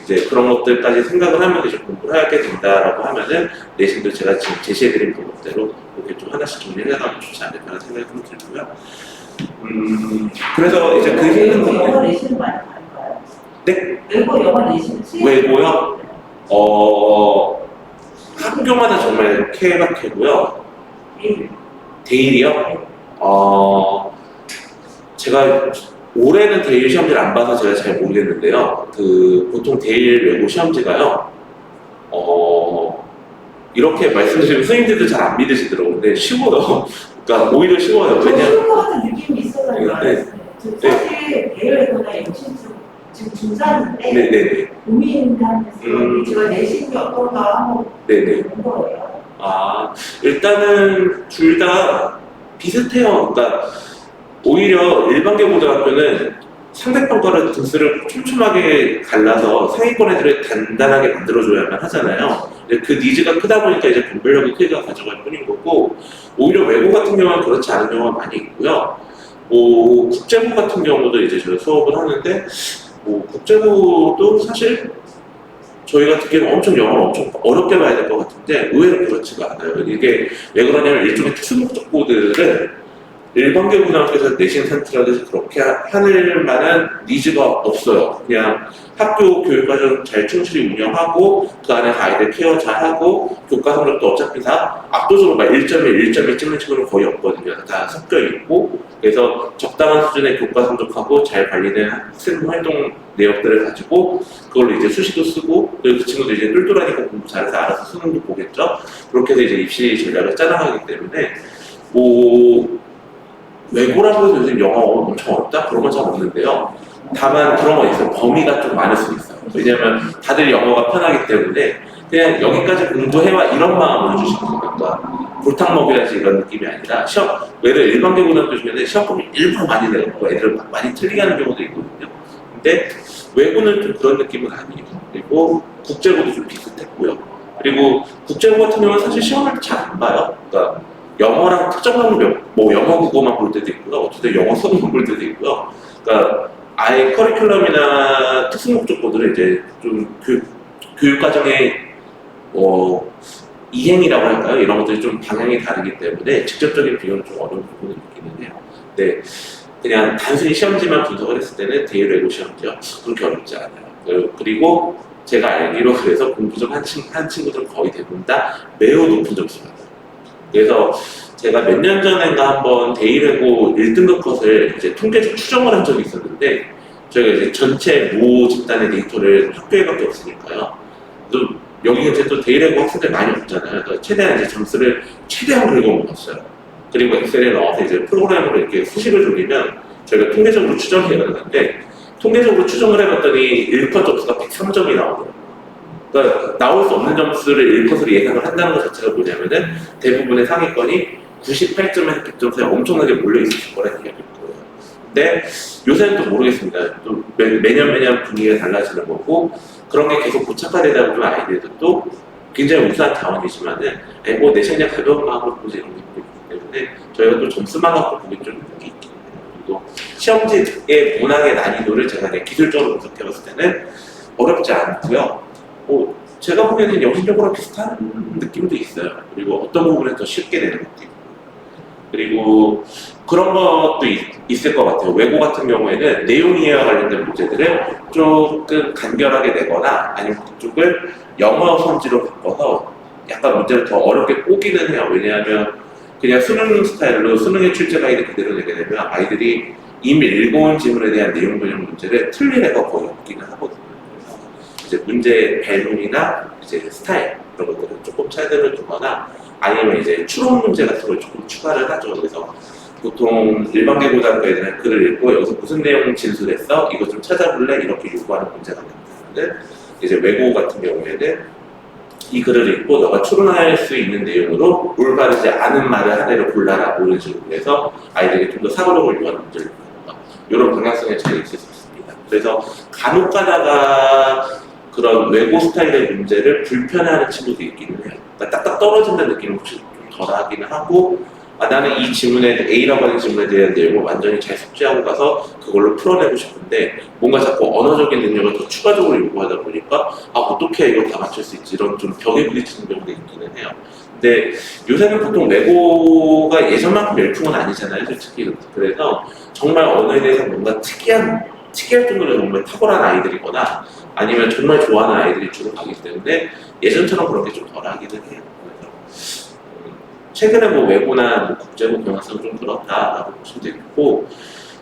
[SPEAKER 3] 이제 그런 것들까지 생각을 하면서 이제 공부를 하게 된다라고 하면은 내신도 제가 지금 제시해드린 방법대로 이렇게 좀 하나씩 정리해나가면 좋지 않을까라는 생각이 좀 들고요. 그래서 이제 그 힘든
[SPEAKER 2] 영어
[SPEAKER 3] 부분.
[SPEAKER 2] 내신은 많이 가는가요?
[SPEAKER 3] 네?
[SPEAKER 2] 외고 영어 내신은
[SPEAKER 3] 외고요? 학교마다 정말 케바케고요. 대일이요? 제가 올해는 대일 시험지를 안 봐서 제가 잘 모르겠는데요. 보통 대일 외고 시험지가요. 이렇게 말씀드리면 선생님들도 잘 안 믿으시더라고요. 근데 쉬워요. 그러니까 오히려 쉬워요. 왜냐면
[SPEAKER 2] 쉬울 것 같은 느낌이 있어서
[SPEAKER 3] 네.
[SPEAKER 2] 말했어요. 사실 대일외고나 영신수 지금 중3인데
[SPEAKER 3] 네네네.
[SPEAKER 2] 고민하면서 제가 내신이 어떤가 한번
[SPEAKER 3] 네네.
[SPEAKER 2] 본 거예요.
[SPEAKER 3] 일단은 둘 다 비슷해요. 그러니까 오히려 일반계 고등학교는 상대평가를 등수를 촘촘하게 갈라서 상위권 애들을 단단하게 만들어줘야만 하잖아요. 근데 그 니즈가 크다 보니까 이제 분별력이 크게 가져갈 뿐인 거고 오히려 외고 같은 경우는 그렇지 않은 경우가 많이 있고요. 뭐 국제고 같은 경우도 이제 제가 수업을 하는데 뭐 국제고도 사실 저희가 듣기에는 엄청 영어를 엄청 어렵게 봐야 될 것 같은데 의외로 그렇지가 않아요. 이게 왜 그러냐면 일종의 특수목적 고들은 일반계 고등학교에서 내신 산출하듯이 그렇게 하는 만한 니즈가 없어요. 그냥 학교 교육과정 잘 충실히 운영하고 그 안에서 아이들 케어 잘하고 교과 성적도 어차피 다 압도적으로 막 1.1, 1.1 찍는 친구는 거의 없거든요. 다 섞여 있고 그래서 적당한 수준의 교과 성적하고 잘 관리된 학생 활동 내역들을 가지고 그걸로 이제 수시도 쓰고 그 친구들 이제 똘똘하니까 공부 잘해서 알아서 수능도 보겠죠. 그렇게 해서 이제 입시 전략을 짜나가기 때문에 뭐 외고라고 해서 요즘 영어 엄청 어렵다? 그런 건 잘 없는데요. 다만 그런 거 있어요. 범위가 좀 많을 수 있어요. 왜냐면 다들 영어가 편하기 때문에 그냥 여기까지 공부해와 이런 마음으로 주시는 거니까 골탕 먹여야지 이런 느낌이 아니라 외래 일반계 고등학교 중에는 시험범위 일부러 많이 내고 애들을 많이 틀리게 하는 경우도 있거든요. 근데 외고는 좀 그런 느낌은 아니에요. 그리고 국제고도 좀 비슷했고요. 그리고 국제고 같은 경우는 사실 시험을 잘 안 봐요. 그러니까 영어랑 특정 과목 뭐 영어 국어만 볼 때도 있고요. 어쨌든 영어 수업만 볼 때도 있고요. 그러니까 아예 커리큘럼이나 특수목적보들을 이제 좀 교육과정의 이행이라고 할까요? 이런 것들이 좀 방향이 다르기 때문에 직접적인 비교는 좀 어려운 부분을 느끼는 해요. 근데 그냥 단순히 시험지만 분석을 했을 때는 데일외고 시험지요. 그렇게 어렵지 않아요. 그리고 제가 알기로 그래서 공부 좀 한 친구들은 거의 대부분 다 매우 높은 점수를 받아요. 그래서 제가 몇 년 전인가 한번 데일외고 1등급 컷을 이제 통계적 추정을 한 적이 있었는데 저희가 이제 전체 모 집단의 데이터를 학교에밖에 없으니까요. 또 여기 이제 또 데일외고 학생들 많이 없잖아요. 그래서 최대한 이제 점수를 최대한 긁어먹었어요. 그리고 엑셀에 넣어서 이제 프로그램으로 이렇게 수식을 돌리면 저희가 통계적으로 추정해야 되는데 통계적으로 추정을 해봤더니 1컷 점수가 103점이 나오더라고요. 그러니까 나올 수 없는 점수를 1컷으로 예상을 한다는 것 자체가 뭐냐면은 대부분의 상위권이 98점에서 100점 사이에 엄청나게 몰려있을 거라는 얘기가 있고요. 근데 요새는 또 모르겠습니다. 또 매년 분위기가 달라지는 거고 그런 게 계속 고착화되다 보면 아이들도 또 굉장히 우수한 자원이지만은 뭐 내 실력 가벼운 마음으로 보지 이런 게 있기 때문에 저희가 또 점수만 갖고 보기 좀 힘든 게 있긴 해요. 그리고 시험지의 문항의 난이도를 제가 그냥 기술적으로 분석해봤을 때는 어렵지 않고요. 제가 보기에는 영식적으로 비슷한 느낌도 있어요. 그리고 어떤 부분에 더 쉽게 되는 것도 있고. 그리고 그런 것도 있을 것 같아요. 외고 같은 경우에는 내용 이해와 관련된 문제들을 조금 간결하게 내거나 아니면 그쪽을 영어 성지로 바꿔서 약간 문제를 더 어렵게 꼬기는 해요. 왜냐하면 그냥 수능 스타일로 수능의 출제 가이드 그대로 내게 되면 아이들이 이미 읽어온 지문에 대한 내용 변형 문제를 틀릴 애가 거의 없기는 하거든요. 그래서 이제 문제의 배론이나 이제 스타일 그런 것들은 조금 차이를 두거나 아니면 이제 추론 문제 같은 걸 조금 추가를 하죠. 그래서 보통 일반 계고등학교에는 글을 읽고 여기서 무슨 내용 진술했어? 이거 좀 찾아볼래? 이렇게 요구하는 문제가 많은데 이제 외고 같은 경우에는 이 글을 읽고 너가 추론할 수 있는 내용으로 올바르지 않은 말을 하나를 골라라 이런 식으로 해서 아이들이 좀 더 사고력을 요구하는 문제를 갖는다. 이런 방향성의 차이가 있을 수 있습니다. 그래서 간혹 가다가 그런 외고 스타일의 문제를 불편해하는 친구도 있기는 해요. 그러니까 딱딱 떨어진다는 느낌이 혹시 좀 덜하기는 하고 나는 이 지문에 A라고 하는 지문에 대한 내용을 완전히 잘 숙지하고 가서 그걸로 풀어내고 싶은데 뭔가 자꾸 언어적인 능력을 더 추가적으로 요구하다 보니까 어떻게 이걸 다 맞출 수 있지 이런 좀 벽에 부딪히는 경우도 있기는 해요. 근데 요새는 보통 외고가 예전만큼 열풍은 아니잖아요, 솔직히. 그래서 정말 언어에 대해서 뭔가 특이할 정도로 정말 탁월한 아이들이거나 아니면 정말 좋아하는 아이들이 주로 가기 때문에 예전처럼 그런 게 좀 덜하기는 해요. 그래서 최근에 뭐 외고나 뭐 국제고 경향성은 좀 그렇다라고 보시면 되겠고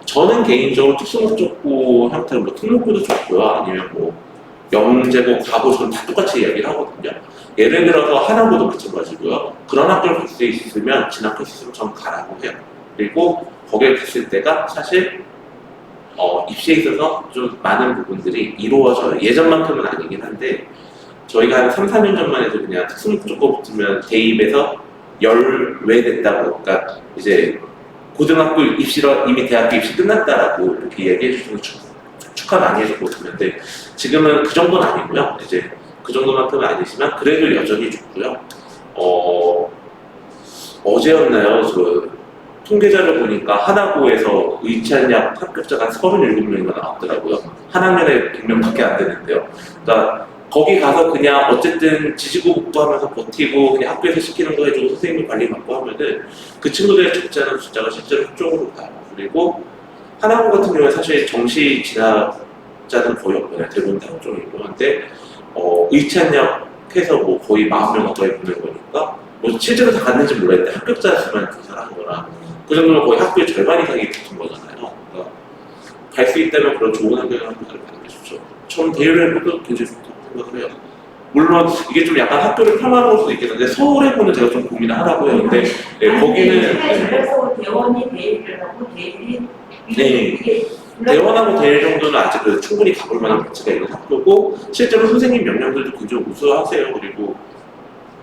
[SPEAKER 3] 저는 개인적으로 특수목적고 형태로 뭐 특목고도 좋고요. 아니면 뭐 영재고, 과고 저는 다 똑같이 이야기를 하거든요. 예를 들어서 하나고도 마찬가지고요. 그런 학교를 갈 수 있으면 진학할 수 있으면 저는 가라고 해요. 그리고 거기에 갔을 때가 사실 입시에 있어서 좀 많은 부분들이 이루어져요. 예전만큼은 아니긴 한데 저희가 한 3, 4년 전만 해도 그냥 특수목적고 붙으면 대입에서 열외됐다고 그러니까 이제 고등학교 입시로 이미 대학교 입시 끝났다라고 이렇게 얘기해 주시는 축하 많이 해줬거든요. 근데 지금은 그 정도는 아니고요. 이제 그 정도만큼은 아니지만 그래도 여전히 좋고요. 어제였나요? 저 통계자를 보니까 하나고에서 의찬약 합격자가 37명이나 나왔더라고요. 한 학년에 100명밖에 안 되는데요. 그러니까 거기 가서 그냥 어쨌든 지지고 묵고하면서 버티고 그냥 학교에서 시키는 거 해주고 선생님 관리 받고 하면은 그 친구들의 적지 않은 숫자가 실제로 학종으로 가요. 그리고 하나고 같은 경우에 사실 정시 진학자는 거의 없거든요. 대부분 다 학종이고 한데 의찬약해서 뭐 거의 40명 가까이 보낸 거니까 뭐 실제로 다 갔는지 몰랐는데 합격자 수만 조사를 한 거라 그 정도면 거의 학교의 절반 이상이 붙은 거잖아요. 그러니까 갈 수 있다면 그런 좋은 학교를 가는 게 좋죠. 처음 대일외고도 굉장히 좋다고 생각을 해요. 물론 이게 좀 약간 학교를 폄하할 수도 있겠는데 서울외고는 제가 좀 고민을 하라고 해요. 근데 거기는
[SPEAKER 2] 그래서 대원이 대일을 하고 대일이
[SPEAKER 3] 대원하고 대일 정도는 아직 충분히 가볼 만한 가치가 있는 학교고 실제로 선생님 명령들도 굉장히 우수하세요. 그리고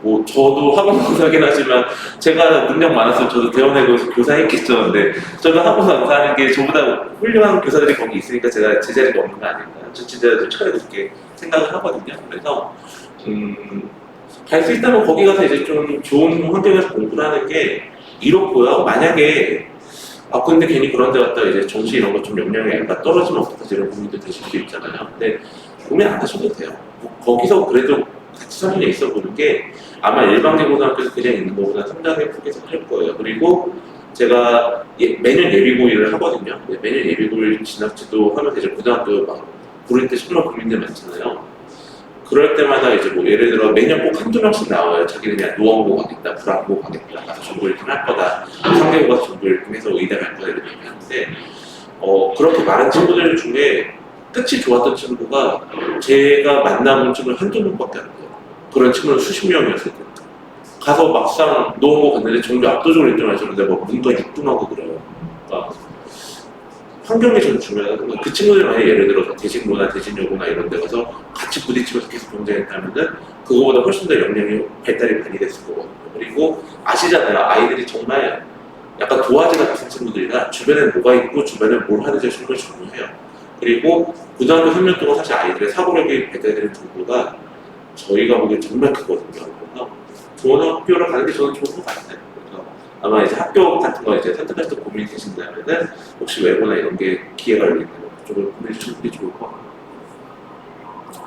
[SPEAKER 3] 뭐 저도 학원 강사긴 하지만 제가 능력 많았으면 저도 대원외고에서 교사했겠죠. 근데 저는 학원 강사하는 게 저보다 훌륭한 교사들이 거기 있으니까 제가 제 자리가 없는 거 아닌가. 저 진짜 좀 차라리 그렇게 생각을 하거든요. 그래서 갈 수 있다면 거기 가서 이제 좀 좋은 환경에서 공부를 하는 게 이렇고요. 만약에 근데 괜히 그런 데 갔다 이제 정시 이런 거 좀 역량이 약간 떨어지면 어떡하지 이런 고민도 되실 수 있잖아요. 근데 고민 안 하셔도 돼요. 거기서 그래도 같이 성인에 있어 보는 게 아마 일반계 고등학교에서 그냥 있는 것보다 상당히 크게 할 거예요. 그리고 제가 매년 예비고일을 하거든요. 매년 예비고일 진학지도 하면 이제 고등학교 막 부를 때 정말 고민들 많잖아요. 그럴 때마다 이제 뭐 예를 들어 매년 꼭 한두 명씩 나와요. 자기는 그냥 노원고 가겠다, 불안고 가겠다, 가서 정보 1등 할 거다, 상대고 가서 정보 1등 해서 의대 갈 거다 이런 얘기 하는데 그렇게 많은 친구들 중에 끝이 좋았던 친구가 제가 만나본 친구는 한두 명밖에 안 돼요. 그런 친구는 수십 명이었을 때 가서 막상 노원고 갔는데 정말 압도적으로 1등 하셨는데 뭐 문과 6등하고 그래요. 그러니까 환경이 좀 중요하다는 건 그 친구들 만약 예를 들어서 대진고나 대진여고나 이런 데 가서 같이 부딪히면서 계속 경쟁했다면은 그거보다 훨씬 더 역량이 발달이 많이 됐을 거거든요. 그리고 아시잖아요. 아이들이 정말 약간 도화지 같은 친구들이라 주변에 뭐가 있고 주변에 뭘 하는지 정말 중요해요. 그리고 고등학교 3년 동안 사실 아이들의 사고력이 발달되는 정도가 저희가 보기엔 정말 크거든요. 그래서 좋은 학교를 가는 게 저는 좋은 것 같아요. 그래서 아마 이제 학교 같은 거 이제 선택할 때 고민이 되신다면은 혹시 외고나 이런 게 기회가 열리면 그쪽을 고민해 주시는 게 좋을 것 같아요.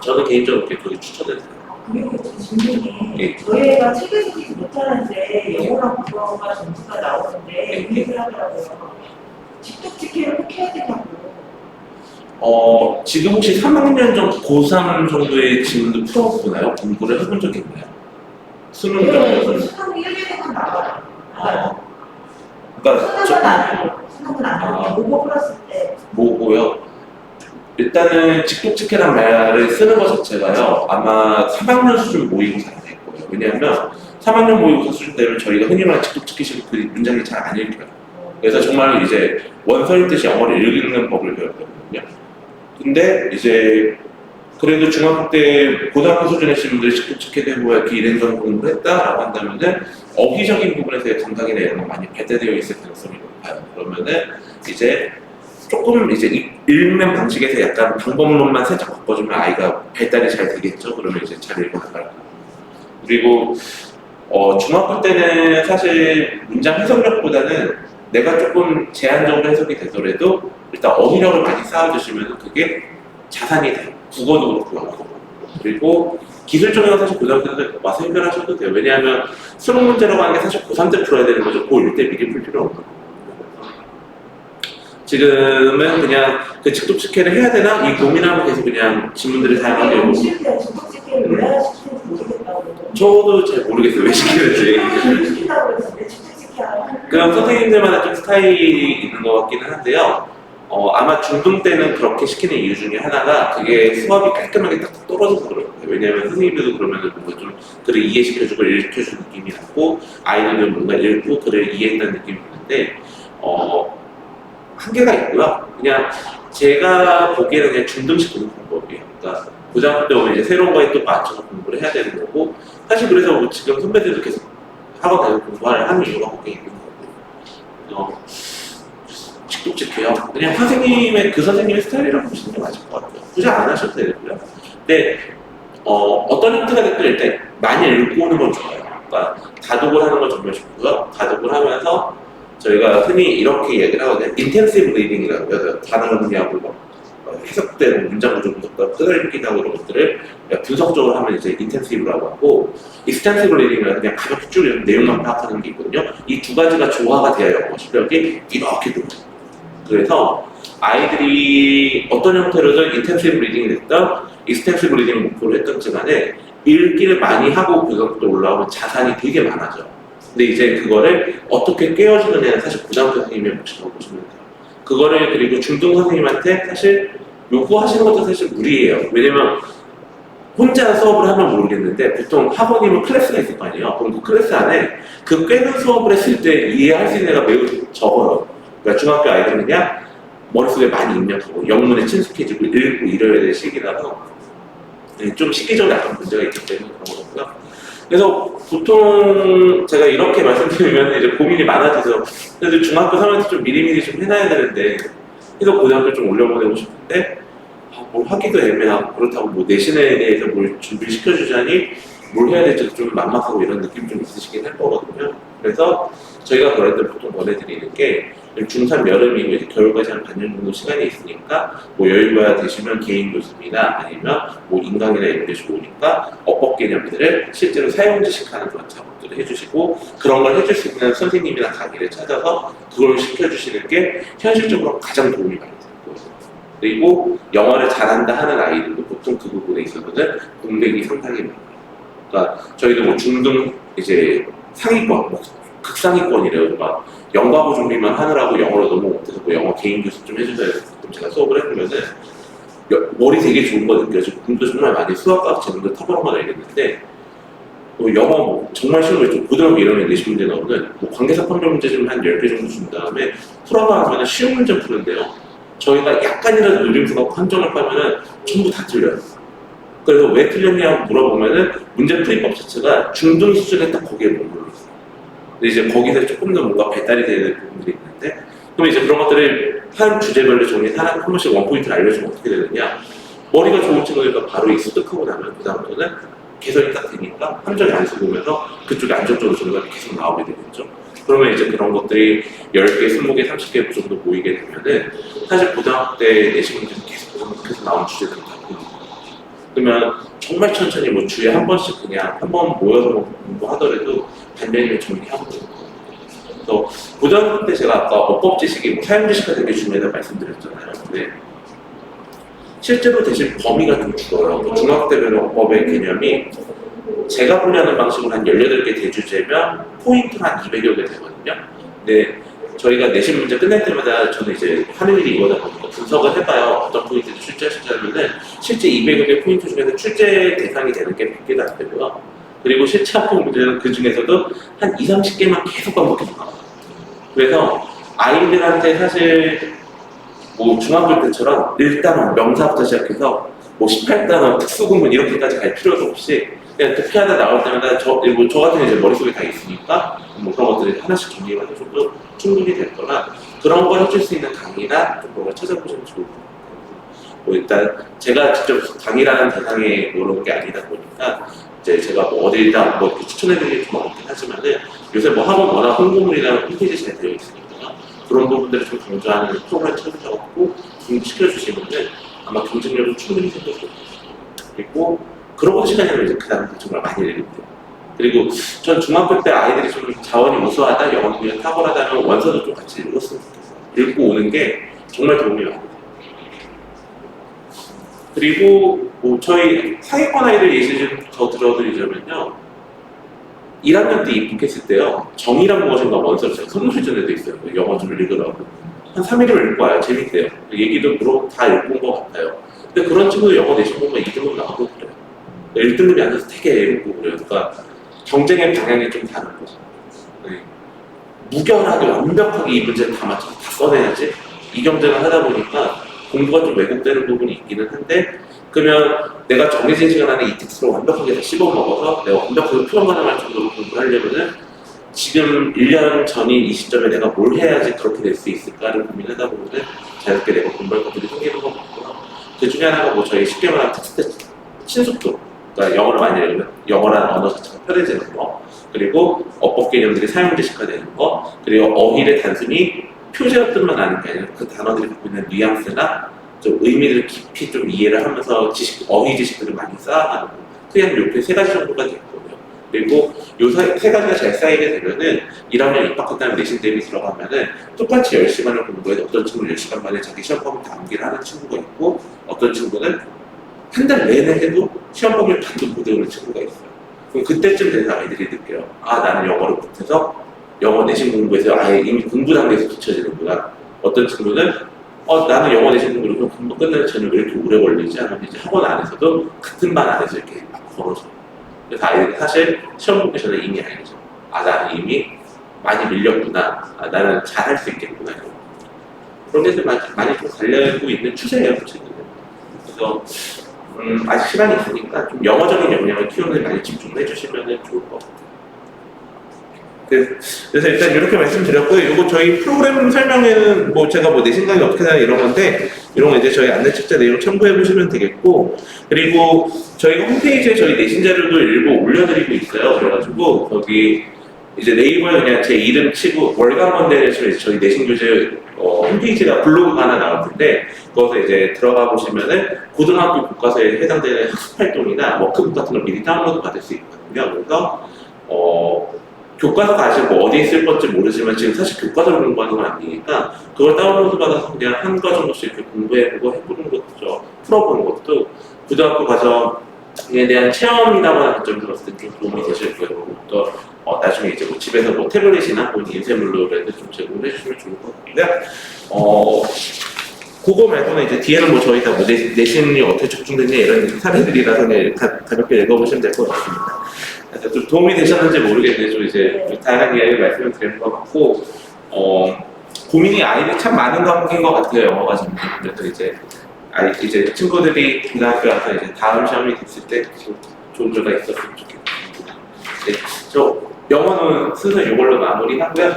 [SPEAKER 3] 저는 개인적으로 그렇게 추천해드려요.
[SPEAKER 2] 그리고 제 질문이
[SPEAKER 3] 예.
[SPEAKER 2] 저희가 책에서 보지 못하는데 영어랑 국어가 점수가 나오는데 이 얘기를 하더라고요. 직독직해를 꼭 해야 되냐고.
[SPEAKER 3] 지금 혹시 3학년 정도, 고3 정도의 질문도 풀어보나요? 공부를 해본 적이 있나요? 수능 정도?
[SPEAKER 2] 수능 1, 2등은 나와요.
[SPEAKER 3] 그러니까
[SPEAKER 2] 수능은 아니고, 수능은 아니고, 모고 풀었을 때.
[SPEAKER 3] 뭐고요? 일단은 직독직해란 말을 쓰는 것 자체가요, 아마 3학년 수준 모의고사가 될 거예요. 왜냐하면 3학년 모의고사 수준 되면 저희가 흔히 말하는 직독직해식은 그 문장이 잘 안 읽혀요. 그래서 정말 이제 원서 읽듯이 영어를 읽는 법을 배웠거든요. 근데 이제 그래도 중학교 때 고등학교 수준의 친구들이 직독직해도 해보야 이렇게 이런 공부를 했다라고 한다면은 어휘적인 부분에서의 감각이나 이런 거 많이 발달되어 있을 가능성이 높아요. 그러면은 이제 조금 이제 읽는 방식에서 약간 방법론만 살짝 바꿔주면 아이가 발달이 잘 되겠죠. 그러면 이제 잘 읽어나갈 거예요. 그리고 중학교 때는 사실 문장 해석력보다는 내가 조금 제한적으로 해석이 되더라도 일단 어휘력을 많이 쌓아주시면 그게 자산이 돼요. 국어도 그렇고요. 그리고 기술적인 건 사실 고등학교 때 와서 해결하셔도 돼요. 왜냐하면 수능 문제라고 하는 게 사실 고3 때 풀어야 되는 거죠. 고1 때 미리 풀 필요 없는 거예요. 지금은 그냥 그 직독직해를 해야 되나? 이 고민하고 계속 그냥 질문들을 다양하게 오고
[SPEAKER 2] 실제 직독직해를 왜 시키는지 모르겠다고.
[SPEAKER 3] 저도 잘 모르겠어요. 왜 시키는지.
[SPEAKER 2] 시킨다고 그랬는데 직독직해 하는.
[SPEAKER 3] 그럼 선생님들마다 좀 스타일이 있는 것 같기는 한데요. 아마 중등 때는 그렇게 시키는 이유 중에 하나가 그게 수업이 깔끔하게 딱 떨어져서 그럴 거예요. 왜냐하면 선생님들도 그러면 뭔가 좀 글을 이해시켜주고 읽혀주는 느낌이 나고 아이들은 뭔가 읽고 글을 이해한다는 느낌이 드는데 한계가 있고요. 그냥 제가 보기에는 그냥 중등식 공부 방법이에요. 그러니까 고등학교 때 오면 이제 새로운 거에 또 맞춰서 공부를 해야 되는 거고 사실 그래서 뭐 지금 선배들도 계속 학원 가서 공부를 하는 이유가 거기에 있는 거고 직독직해요. 그냥 그 선생님의 스타일이라고 보시는 게 맞을 것 같아요. 굳이 안 하셔도 되고요. 근데 어떤 형태가 됐든 일단 많이 읽고 오는 건 좋아요. 그러니까 다독을 하는 건 정말 좋고요. 다독을 하면서 저희가 흔히 이렇게 얘기를 하거든요. 인텐시브 리딩이라고 해서 단어 정리하고 해석되는 문장 구조 분석과 끄달리기하고 이런 것들을 분석적으로 하면 이제 인텐시브라고 하고 익스텐시브 리딩이라는 그냥 가볍게 쭉 내용만 파악하는 게 있거든요. 이 두 가지가 조화가 돼야 영어 실력이 이렇게 늘어요. 그래서 아이들이 어떤 형태로든 인텐시브 리딩이 됐든 익스텐시브 리딩을 목표로 했든지 간에 읽기를 많이 하고 분석도 올라오면 자산이 되게 많아져요. 근데 이제 그거를 어떻게 깨워주느냐는 사실 고등학교 선생님의 몫이라고 보시면 돼요. 그거를 그리고 중등 선생님한테 사실 요구하시는 것도 사실 무리예요. 왜냐면 혼자 수업을 하면 모르겠는데 보통 학원이면 클래스가 있을 거 아니에요. 그럼 그 클래스 안에 그 꿰는 수업을 했을 때 이해할 수 있는 애가 매우 적어요. 그러니까 중학교 아이들은 그냥 머릿속에 많이 입력하고 영문에 친숙해지고 읽고 이래야 될 시기라서 좀 시기적으로 약간 문제가 있기 때문에 그런 거고요. 그래서 보통 제가 이렇게 말씀드리면 이제 고민이 많아져서 그래도 중학교 3학년 좀 미리미리 좀 해놔야 되는데 그래서 고등학교 좀 올려보내고 싶은데 뭘 하기도 애매하고 그렇다고 뭐 내신에 대해서 뭘 준비를 시켜주자니 뭘 해야 될지 좀 막막하고 이런 느낌 좀 있으시긴 할 거거든요. 그래서 저희가 그럴 때 보통 보내드리는 게 중3 여름이고 이제 겨울까지 한 반년 정도 시간이 있으니까 뭐 여유가 되시면 개인 교습이나 아니면 뭐 인강이나 이런 게 좋으니까 어법 개념들을 실제로 사용 지식하는 그런 작업들을 해주시고 그런 걸 해줄 수 있는 선생님이나 강의를 찾아서 그걸 시켜주시는 게 현실적으로 가장 도움이 많이 되고요. 그리고 영어를 잘한다 하는 아이들도 보통 그 부분에 있어서는 공백이 상당히 많아요. 그러니까 저희도 뭐 중등 이제 상위권, 뭐 극상위권이래요. 막 영과고 준비만 하느라고 영어를 너무 못해서 뭐 영어 개인 교습 좀 해주세요. 그럼 제가 수업을 해보면은 머리 되게 좋은 거 느껴지고 공도 정말 많이 수학과 재능도 탁월하거나 이랬는데 뭐 영어 뭐 정말 쉬운 거 있죠. 고등학교 1학년 내신 문제 나오면 뭐 관계사 판별 문제 좀 한 10개 정도 준 다음에 풀어봐 하면 쉬운 문제 푸는데요. 저희가 약간이라도 노림수가 판정을 하면은 전부 다 틀려요. 그래서 왜 틀렸냐고 물어보면은 문제 풀이법 자체가 중등 수준에 딱 거기에 머물러 있어요. 근데 이제 거기서 조금 더 뭔가 배달이 되는 부분들이 있는데, 그럼 이제 그런 것들을 한 주제별로 정리해서 한 번씩 원포인트를 알려주면 어떻게 되느냐? 머리가 좋은 친구니까 바로 익숙하고 나면 그다음부터는 개선이 딱 되니까 함정이 안 쓰고면서 그쪽에 안정적으로 정답이 계속 나오게 되겠죠. 그러면 이제 그런 것들이 10개, 20개, 30개 정도 모이게 되면은 사실 고등학교 때 내신 문제는 계속 나온 주제들은 다 보입니다. 그러면 정말 천천히 뭐 주에 한 번씩 그냥 한 번 모여서 공부하더라도 반년이면 정리하고 있는 거예요. 그래서 고등학교 때 제가 아까 어법 지식이 뭐 사용 지식가 되게 중요하다고 말씀드렸잖아요. 근데 실제로 대신 범위가 좀 줄어요. 중학교 때 배우는 어법의 개념이 제가 보려는 방식으로 한 18개 대주제면 포인트가 한 200여 개 되거든요. 근데 저희가 내신 문제 끝날 때마다 저는 이제 하는 일이 이거다 보니까 분석을 해봐요. 어떤 포인트를 출제하시냐면은 실제 200여 개 포인트 중에서 출제 대상이 되는 게 100개도 안 되고요. 그리고 실제 학부 문제는 그 중에서도 한 2, 30개만 계속 반복해서 나와요. 그래서 아이들한테 사실 뭐 중학교 때처럼 1단원, 명사부터 시작해서 뭐 18단원, 특수구문 이렇게까지 갈 필요도 없이 그냥 독해하다 나올 때마다 저 같은 경우는 이제 머릿속에 다 있으니까 뭐 그런 것들이 하나씩 정리가 해줘도 충분히 될 거라 그런 걸 해줄 수 있는 강의나 좀 뭔가 찾아보시면 좋을 것 같아요. 뭐 일단 제가 직접 강의라는 대상에 오른 게 아니다 보니까 이제 제가 뭐 어디다 뭐 추천해드리기 좀 어렵긴 하지만은 요새 뭐 학원 워낙 홍보물이나 홈페이지 잘 되어 있으니까 그런 부분들을 좀 강조하는 프로그램 찾으셔갖고 시켜주시면은 아마 경쟁력은 충분히 생길 수 있어요. 그리고 그러고 시간이 나면 이제 그 다음에 정말 많이 읽을게요. 그리고 전 중학교 때 아이들이 좀 자원이 우수하다, 영어 능력이 탁월하다면 원서도 좀 같이 읽었으면 좋겠어요. 읽고 오는 게 정말 도움이 많이 돼요. 그리고 뭐 저희 상위권 아이들 예시 좀 더 들어드리자면요. 1학년 때 입학했을 때요. 정의란 무엇인가 원서를 제가 선물 전에도 있어요. 영어 좀 읽으라고. 한 3일을 읽고 와요. 재밌대요. 얘기도 그렇고 다 읽고 온 것 같아요. 근데 그런 친구들 영어 내신 보면 2등급 나오고 그래요. 1등급이 아니라서 되게 읽고 그래요. 그러니까 경쟁의 방향이 좀 다른 거죠. 네. 무결하게 완벽하게 이 문제를 다 맞춰서 다 써내야지 이 경쟁을 하다 보니까 공부가 좀 왜곡되는 부분이 있기는 한데 그러면 내가 정해진 시간 안에 이 텍스트를 완벽하게 다 씹어먹어서 내가 완벽하게 표현 가능할 정도로 공부를 하려면은 지금 1년 전인 이 시점에 내가 뭘 해야지 그렇게 될 수 있을까를 고민하다 보면은 자연스럽게 내가 공부할 것들이 생기는 것 같고요. 그 중에 하나가 뭐 저희 쉽게 말하면 텍스트 친숙도, 그러니까 영어를 많이 읽으면 영어라는 언어 자체가 편해지는 거, 그리고 어법 개념들이 사용 지식화되는 거, 그리고 어휘를 단순히 표제어들만 아는 게 아니라 그 단어들이 갖고 있는 뉘앙스나 좀 의미를 깊이 좀 이해를 하면서 어휘 지식들을 많이 쌓아가는 거. 그냥 이렇게 3가지 정도가 됐거든요. 그리고 요 3가지가 잘 쌓이게 되면은 1학년 입학한 다음에 내신 대비 들어가면은 똑같이 10시간을 공부해도 어떤 친구는 10시간 만에 자기 시험 범위 다 암기를 하는 친구가 있고 어떤 친구는 한 달 내내 해도 시험 범위를 반도 못 외우는 친구가 있어요. 그럼 그때쯤 돼서 아이들이 느껴요. 아, 나는 영어를 못해서 영어 내신 공부에서 아예 이미 공부 단계에서 뒤처지는구나. 어떤 친구는 나는 영어 내신 공부를 공부 끝나는 저녁 왜 이렇게 오래 걸리지? 하면 이제 학원 안에서도 같은 반 안에서 이렇게 막 걸어져요. 그래서 아이들이 사실 시험 보기 전에 이미 알죠. 아, 나는 이미 많이 밀렸구나. 아, 나는 잘할 수 있겠구나. 그런 데서 많이 좀 달려고 있는 추세예요, 지금. 그래서 아직 시간이 있으니까 좀 영어적인 역량을 키우는 데 많이 집중해 주시면 좋을 것 같아요. 그래서 일단 이렇게 말씀드렸고요. 이거 저희 프로그램 설명에는 뭐 제가 뭐 내 생각이 어떻게 되나 이런 건데 이런 거 이제 저희 안내 책자 내용 참고해 보시면 되겠고 그리고 저희가 홈페이지에 저희 내신 자료도 일부 올려드리고 있어요. 그래가지고 거기 이제 네이버에 그냥 제 이름 치고 월간 먼데이를 치면 저희 내신 교재 홈페이지가 블로그가 하나 나올 텐데 거기서 이제 들어가 보시면은 고등학교 교과서에 해당되는 학습 활동이나 워크북 같은 걸 미리 다운로드 받을 수 있거든요. 그래서 교과서가 아직 뭐 어디에 쓸 건지 모르지만 지금 사실 교과서를 공부하는 건 아니니까 그걸 다운로드 받아서 그냥 한 과정씩 이렇게 공부해보고 해보는 것도 풀어보는 것도 고등학교 과정에 대한 체험이라고 하는 점 들었을 때 좀 도움이 되실 거예요. 또 나중에 이제 뭐 집에서 뭐 태블릿이나 본인 인쇄물로라도 좀 제공을 해주시면 좋을 것 같고요. 그거 말고는 이제 뒤에는 뭐 저희가 뭐 내신이 어떻게 적중됐냐 이런 사례들이라서 그냥 가볍게 읽어보시면 될 것 같습니다. 그래서 좀 도움이 되셨는지 모르겠는데 좀 이제 다양한 이야기를 말씀을 드리는 것 같고 고민이 아이들이 참 많은 과목인 것 같아요. 영어가 좀. 그래서 이제 친구들이 고등학교 와서 이제 다음 시험이 됐을 때 좋은 조가 있었으면 좋겠습니다. 네, 저 영어는 순서 이걸로 마무리하고요.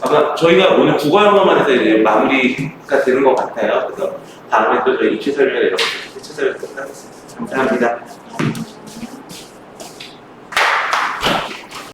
[SPEAKER 3] 아마 저희가 오늘 국어 영어만 해서 이제 마무리가 되는 것 같아요. 그래서 다음에 또 저희 입시 설명을 이렇게 찾아뵙도록 하겠습니다. 감사합니다.